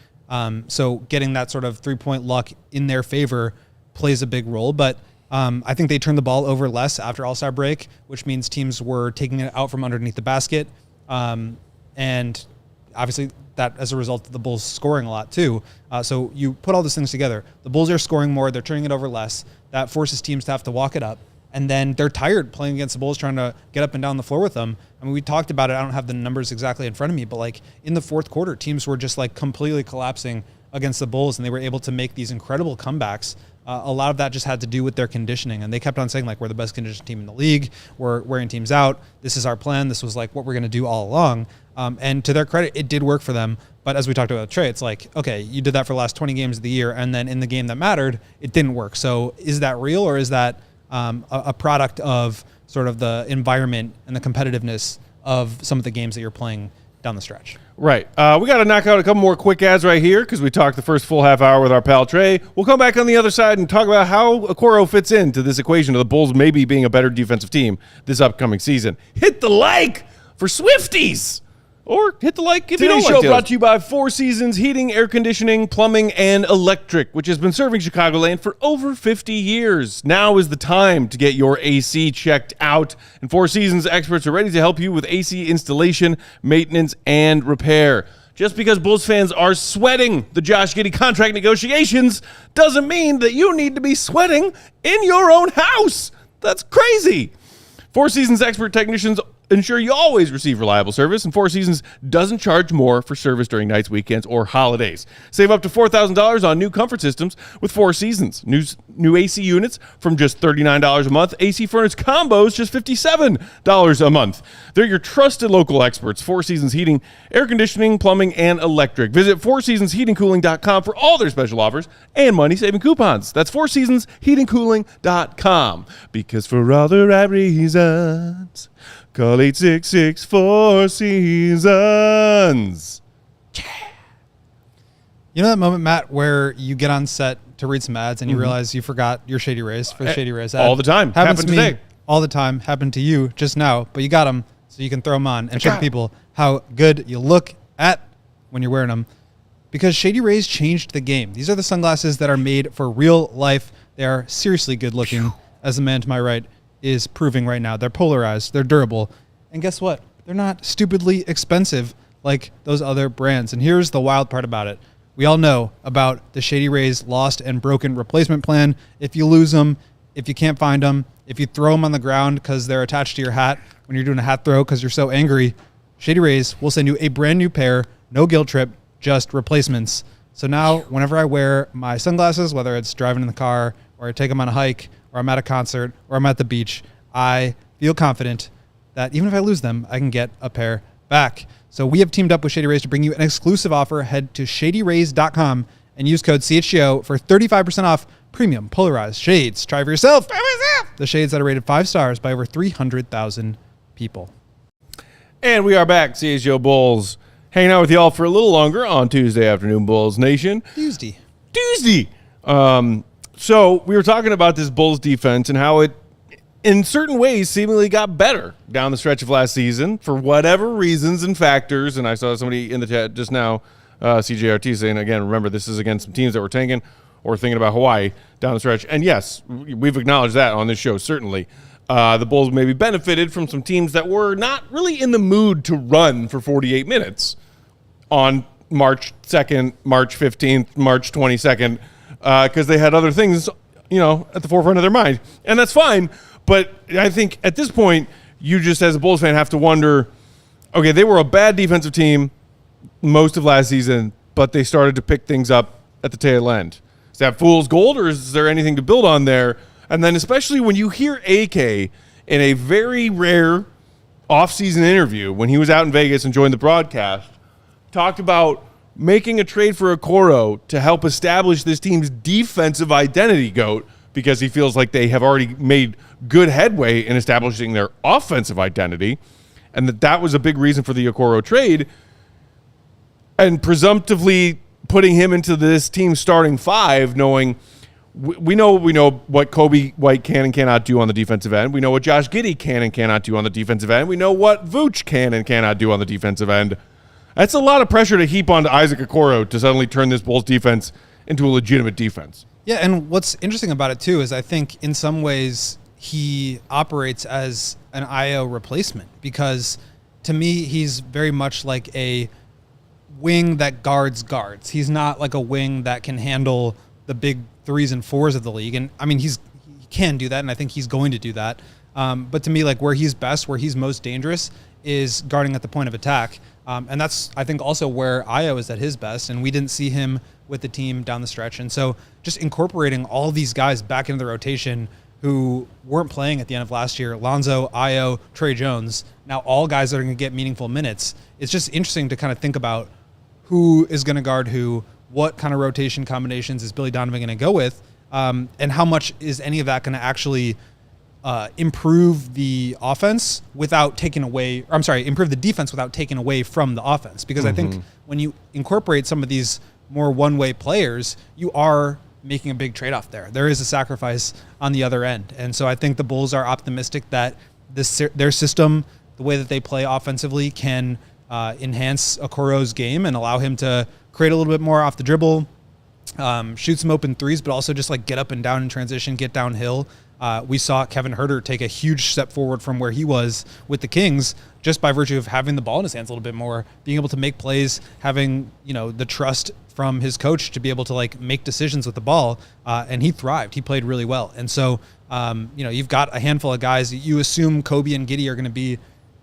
So getting that sort of three-point luck in their favor plays a big role. But I think they turned the ball over less after All-Star break, which means teams were taking it out from underneath the basket. And obviously that as a result of the Bulls scoring a lot too. So you put all those things together. The Bulls are scoring more. They're turning it over less. That forces teams to have to walk it up. And then they're tired playing against the Bulls, trying to get up and down the floor with them. I mean, we talked about it. I don't have the numbers exactly in front of me, but like in the fourth quarter, teams were just like completely collapsing against the Bulls, and they were able to make these incredible comebacks. A lot of that just had to do with their conditioning, and they kept on saying like, we're the best conditioned team in the league. We're wearing teams out. This is our plan. This was like what we're going to do all along. And to their credit, it did work for them. But as we talked about with Trey, it's like, okay, you did that for the last 20 games of the year, and then in the game that mattered, it didn't work. So is that real, or is that a product of sort of the environment and the competitiveness of some of the games that you're playing down the stretch? Right. We got to knock out a couple more quick ads right here because we talked the first full half hour with our pal Trey. We'll come back on the other side and talk about how Okoro fits into this equation of the Bulls maybe being a better defensive team this upcoming season. Hit the like for Swifties! Or hit the like if you don't like to. Today's show brought to you by Four Seasons Heating, Air Conditioning, Plumbing, and Electric, which has been serving Chicagoland for over 50 years. Now is the time to get your AC checked out, and Four Seasons experts are ready to help you with AC installation, maintenance, and repair. Just because Bulls fans are sweating the Josh Giddey contract negotiations doesn't mean that you need to be sweating in your own house. That's crazy. Four Seasons expert technicians ensure you always receive reliable service, and Four Seasons doesn't charge more for service during nights, weekends, or holidays. Save up to $4,000 on new comfort systems with Four Seasons. New AC units from just $39 a month. AC furnace combos just $57 a month. They're your trusted local experts. Four Seasons Heating, Air Conditioning, Plumbing, and Electric. Visit FourSeasonsHeatingCooling.com for all their special offers and money-saving coupons. That's FourSeasonsHeatingCooling.com. Because for all the right reasons, call 866 Four Seasons. You know that moment, Matt, where you get on set to read some ads and you realize you forgot your Shady Rays for the Shady Rays ad? All the time. Happens Happened to me today. all the time. Happened to you just now, but you got them so you can throw them on and show the people how good you look at when you're wearing them. Because Shady Rays changed the game. These are the sunglasses that are made for real life. They are seriously good looking, as the man to my right is proving right now. They're polarized. They're durable. And guess what? They're not stupidly expensive like those other brands. And here's the wild part about it. We all know about the Shady Rays lost and broken replacement plan. If you lose them, if you can't find them, if you throw them on the ground because they're attached to your hat when you're doing a hat throw because you're so angry, Shady Rays will send you a brand new pair, no guilt trip, just replacements. So now whenever I wear my sunglasses, whether it's driving in the car or I take them on a hike or I'm at a concert or I'm at the beach, I feel confident that even if I lose them, I can get a pair back. So we have teamed up with Shady Rays to bring you an exclusive offer. Head to shadyrays.com and use code CHGO for 35% off premium polarized shades. Try for yourself. The shades that are rated 5 stars by over 300,000 people. And we are back, CHGO Bulls, hanging out with y'all for a little longer on Tuesday afternoon, Bulls Nation. Tuesday. So we were talking about this Bulls defense and how it, in certain ways, seemingly got better down the stretch of last season for whatever reasons and factors. And I saw somebody in the chat just now, CJRT, saying, again, remember, this is against some teams that were tanking or thinking about Hawaii down the stretch. And yes, we've acknowledged that on this show, certainly. The Bulls maybe benefited from some teams that were not really in the mood to run for 48 minutes on March 2nd, March 15th, March 22nd, because they had other things at the forefront of their mind. And that's fine. But I think at this point, you just as a Bulls fan have to wonder, okay, they were a bad defensive team most of last season, but they started to pick things up at the tail end. Is that fool's gold, or is there anything to build on there? And then especially when you hear AK in a very rare off-season interview when he was out in Vegas and joined the broadcast, talked about making a trade for Okoro to help establish this team's defensive identity, GOAT, because he feels like they have already made good headway in establishing their offensive identity, and that was a big reason for the Okoro trade, and presumptively putting him into this team's starting five, knowing we know what Kobe White can and cannot do on the defensive end. We know what Josh Giddey can and cannot do on the defensive end. We know what Vooch can and cannot do on the defensive end. That's a lot of pressure to heap onto Isaac Okoro to suddenly turn this Bulls defense into a legitimate defense. Yeah, and what's interesting about it, too, is I think in some ways he operates as an IO replacement because, to me, he's very much like a wing that guards guards. He's not like a wing that can handle the big 3s and 4s of the league. And, I mean, he can do that, and I think he's going to do that. But to me, like where he's best, where he's most dangerous is guarding at the point of attack. And that's, I think, also where Io is at his best. And we didn't see him with the team down the stretch. And so just incorporating all these guys back into the rotation who weren't playing at the end of last year, Lonzo, Io, Trey Jones, now all guys that are going to get meaningful minutes. It's just interesting to kind of think about who is going to guard who, what kind of rotation combinations is Billy Donovan going to go with, and how much is any of that going to actually improve the offense without taking away, or I'm sorry, improve the defense without taking away from the offense. Because I think when you incorporate some of these more one-way players, you are making a big trade-off there. There is a sacrifice on the other end. And so I think the Bulls are optimistic that their system, the way that they play offensively, can enhance Okoro's game and allow him to create a little bit more off the dribble, shoot some open threes, but also just like get up and down in transition, get downhill. We saw Kevin Huerter take a huge step forward from where he was with the Kings just by virtue of having the ball in his hands a little bit more, being able to make plays, having, the trust from his coach to be able to like make decisions with the ball. And he thrived. He played really well. And so, you've got a handful of guys. You assume Kobe and Giddey are going to be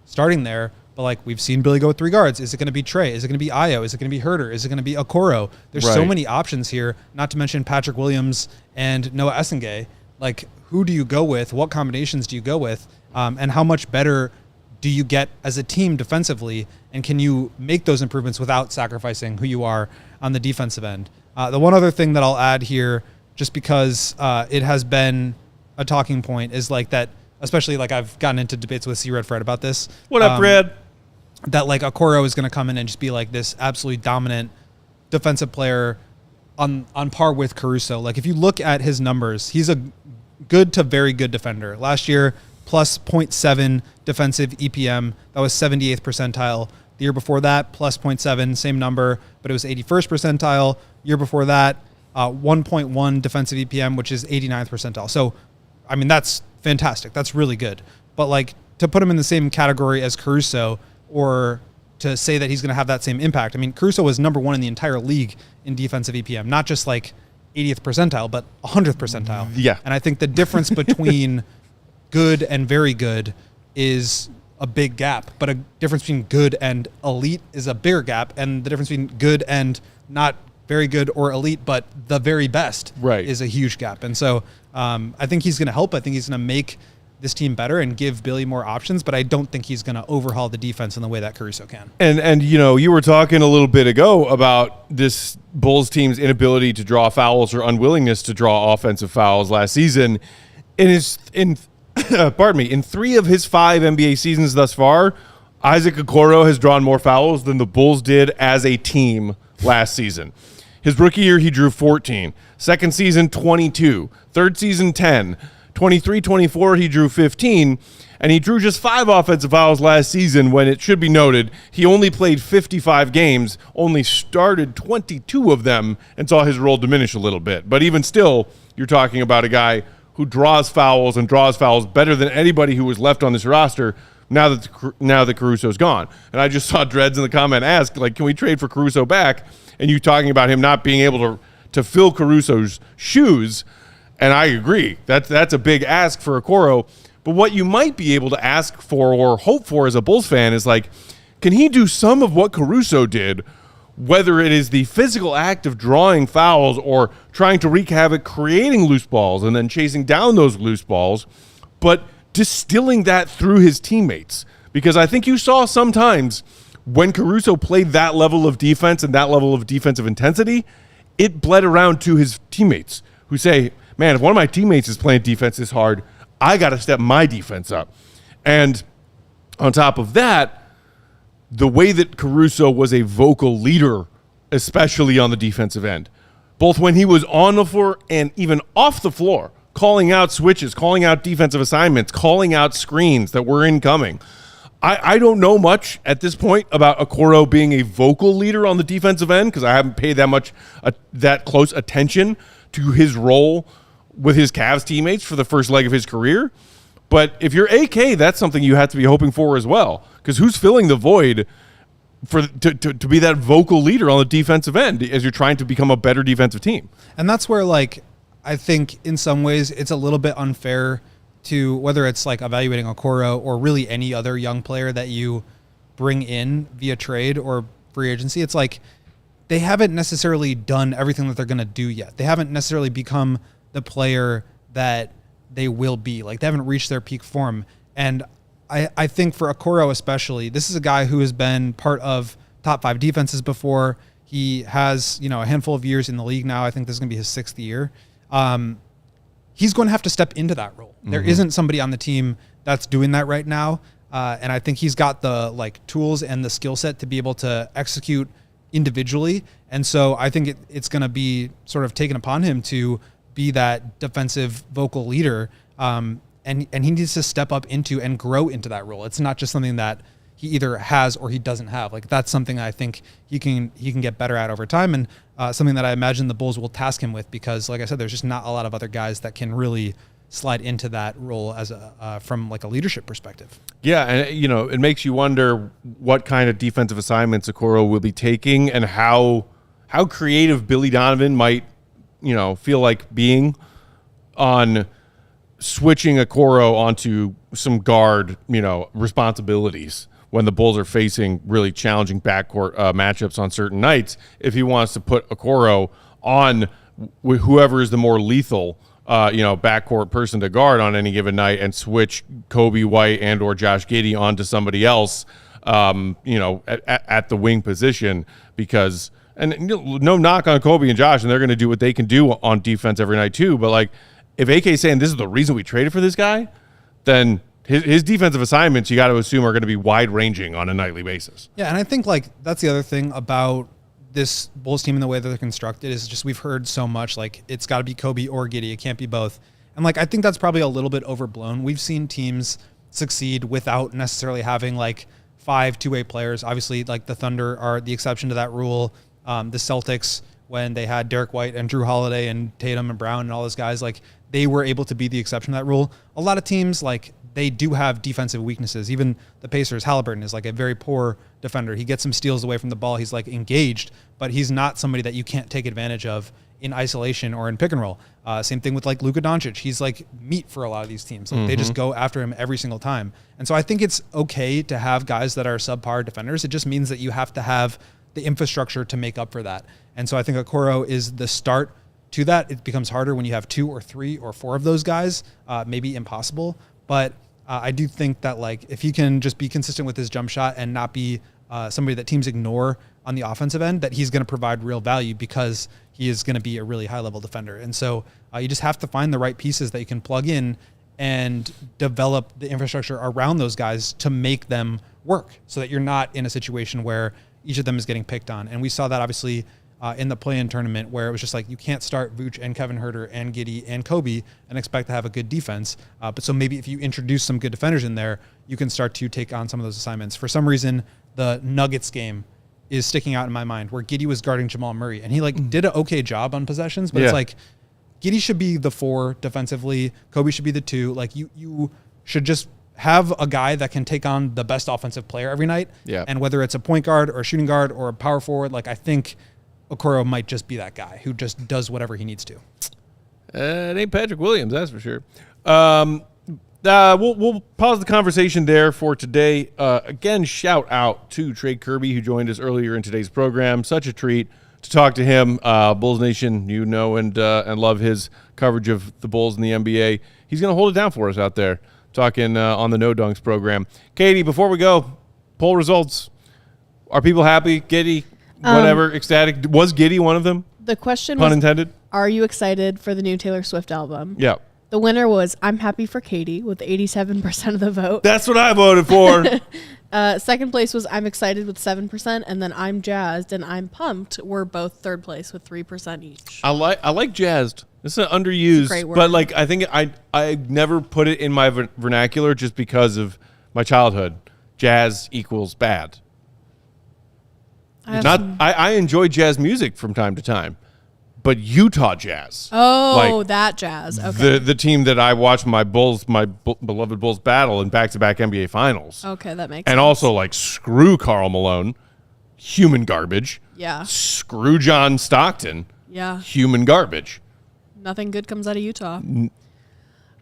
starting there, but like we've seen Billy go with 3 guards. Is it going to be Trey? Is it going to be Io? Is it going to be Huerter? Is it going to be Okoro? There's so many options here, not to mention Patrick Williams and Noa Essengue. Like, who do you go with? What combinations do you go with? And how much better do you get as a team defensively? And can you make those improvements without sacrificing who you are on the defensive end? The one other thing that I'll add here, just because it has been a talking point, is like that, especially like I've gotten into debates with C. Red Fred about this. What up, Red? That like Okoro is going to come in and just be like this absolutely dominant defensive player on par with Caruso. Like if you look at his numbers, he's a good to very good defender. Last year, plus 0.7 defensive EPM. That was 78th percentile. The year before that, plus 0.7, same number, but it was 81st percentile. Year before that, 1.1 defensive EPM, which is 89th percentile. So, I mean, that's fantastic. That's really good. But like to put him in the same category as Caruso, or to say that he's going to have that same impact. I mean, Caruso was number 1 in the entire league in defensive EPM, not just like 80th percentile, but 100th percentile. Yeah. And I think the difference between good and very good is a big gap, but a difference between good and elite is a bigger gap. And the difference between good and not very good or elite, but the very best is a huge gap. And so I think he's going to help. I think he's going to make this team better and give Billy more options, but I don't think he's going to overhaul the defense in the way that Caruso can. And you were talking a little bit ago about this Bulls team's inability to draw fouls or unwillingness to draw offensive fouls last season. In 3 of his 5 NBA seasons thus far, Isaac Okoro has drawn more fouls than the Bulls did as a team last season. His rookie year, he drew 14. Second season, 22. Third season, 10. 23-24, he drew 15, and he drew just 5 offensive fouls last season when, it should be noted, he only played 55 games, only started 22 of them, and saw his role diminish a little bit. But even still, you're talking about a guy who draws fouls better than anybody who was left on this roster now that Caruso's gone. And I just saw Dreads in the comment ask, like, can we trade for Caruso back? And you talking about him not being able to fill Caruso's shoes. And I agree. That's a big ask for Okoro. But what you might be able to ask for or hope for as a Bulls fan is like, can he do some of what Caruso did, whether it is the physical act of drawing fouls or trying to wreak havoc, creating loose balls and then chasing down those loose balls, but distilling that through his teammates? Because I think you saw sometimes when Caruso played that level of defense and that level of defensive intensity, it bled around to his teammates who say, man, if one of my teammates is playing defense this hard, I got to step my defense up. And on top of that, the way that Caruso was a vocal leader, especially on the defensive end, both when he was on the floor and even off the floor, calling out switches, calling out defensive assignments, calling out screens that were incoming. I don't know much at this point about Okoro being a vocal leader on the defensive end because I haven't paid that close attention to his role with his Cavs teammates for the first leg of his career. But if you're AK, that's something you have to be hoping for as well, because who's filling the void to be that vocal leader on the defensive end as you're trying to become a better defensive team? And that's where, like, I think in some ways it's a little bit unfair to whether it's like evaluating Okoro or really any other young player that you bring in via trade or free agency. It's like they haven't necessarily done everything that they're going to do yet. They haven't necessarily become the player that they will be. Like, they haven't reached their peak form. And I think for Okoro especially, this is a guy who has been part of top 5 defenses before. He has, a handful of years in the league now. I think this is going to be his 6th year. He's going to have to step into that role. There isn't somebody on the team that's doing that right now. And I think he's got the tools and the skill set to be able to execute individually. And so I think it's going to be sort of taken upon him to be that defensive vocal leader. And he needs to step up into and grow into that role. It's not just something that he either has or he doesn't have. Like, that's something I think he can get better at over time, and something that I imagine the Bulls will task him with, because, like I said, there's just not a lot of other guys that can really slide into that role as from a leadership perspective. Yeah, and it makes you wonder what kind of defensive assignments Okoro will be taking and how creative Billy Donovan might feel like being on switching Okoro onto some guard responsibilities when the Bulls are facing really challenging backcourt matchups on certain nights. If he wants to put Okoro on whoever is the more lethal backcourt person to guard on any given night, and switch Kobe White and or Josh Giddey onto somebody else, at the wing position, because, and no knock on Kobe and Josh, and they're going to do what they can do on defense every night too. But if AK is saying this is the reason we traded for this guy, then his defensive assignments, you got to assume, are going to be wide ranging on a nightly basis. Yeah, and I think that's the other thing about this Bulls team and the way that they're constructed is just we've heard so much it's got to be Kobe or Giddey. It can't be both. And I think that's probably a little bit overblown. We've seen teams succeed without necessarily having 5 two-way players. Obviously, the Thunder are the exception to that rule. The Celtics, when they had Derek White and Drew Holiday and Tatum and Brown and all those guys, they were able to be the exception to that rule. A lot of teams, they do have defensive weaknesses. Even the Pacers, Halliburton is a very poor defender. He gets some steals away from the ball. He's engaged, but he's not somebody that you can't take advantage of in isolation or in pick and roll. Same thing with Luka Doncic. He's meat for a lot of these teams. They just go after him every single time. And so I think it's okay to have guys that are subpar defenders. It just means that you have to have the infrastructure to make up for that. And so I think Okoro is the start to that. It becomes harder when you have 2 or 3 or 4 of those guys, maybe impossible. But I do think that if he can just be consistent with his jump shot and not be somebody that teams ignore on the offensive end, that he's going to provide real value because he is going to be a really high level defender. And so you just have to find the right pieces that you can plug in and develop the infrastructure around those guys to make them work, so that you're not in a situation where each of them is getting picked on. And we saw that obviously in the play-in tournament, where it was just you can't start Vooch and Kevin Huerter and Giddey and Kobe and expect to have a good defense. But so maybe if you introduce some good defenders in there, you can start to take on some of those assignments. For some reason, the Nuggets game is sticking out in my mind, where Giddey was guarding Jamal Murray, and he did an okay job on possessions, but it's Giddey should be the 4 defensively, Kobe should be the 2. You should just have a guy that can take on the best offensive player every night. Yeah. And whether it's a point guard or a shooting guard or a power forward, I think Okoro might just be that guy who just does whatever he needs to. It ain't Patrick Williams, that's for sure. We'll pause the conversation there for today. Again, shout out to Trey Kerby, who joined us earlier in today's program. Such a treat to talk to him. Bulls Nation, you know and love his coverage of the Bulls in the NBA. He's going to hold it down for us out there, talking on the No Dunks program. Katie, before we go, poll results. Are people happy? Giddey, whatever, ecstatic? Was Giddey one of them? The question Pun was, intended? are you excited for the new Taylor Swift album? Yeah. The winner was I'm happy for Katie with 87% of the vote. That's what I voted for. Second place was I'm excited with 7%, and then I'm jazzed and I'm pumped were both third place with 3% each. I like jazzed. It's an underused, great word. but like I think I never put it in my vernacular just because of my childhood. Jazz equals bad. I enjoy jazz music from time to time, but Utah Jazz. Oh, like, that jazz. Okay. The team that I watched my beloved Bulls battle in back-to-back NBA Finals. Okay, that makes and sense. also like screw Karl Malone, human garbage. Yeah. Screw John Stockton. Yeah. Human garbage. Nothing good comes out of Utah.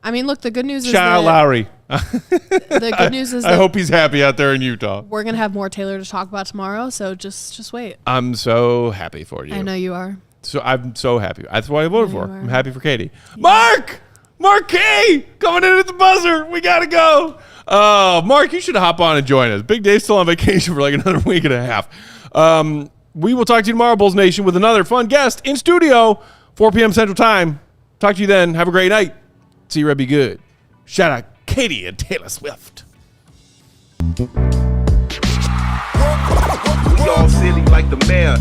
I mean, look, the good news is Shout out that Lowry. the good news is I that hope he's happy out there in Utah. we're going to have more Taylor to talk about tomorrow, so just wait. I'm so happy for you. I know you are. So I'm so happy. That's what I voted for. you are. I'm happy for Katie. Yeah. Mark K coming in at the buzzer. We gotta go. Mark, you should hop on and join us. Big Dave's still on vacation for like another week and a half. We will talk to you tomorrow, Bulls Nation, with another fun guest in studio, 4 p.m. Central Time. Talk to you then. Have a great night. See you, Red. Be good. Shout out Katie and Taylor Swift. We all silly like the mayor.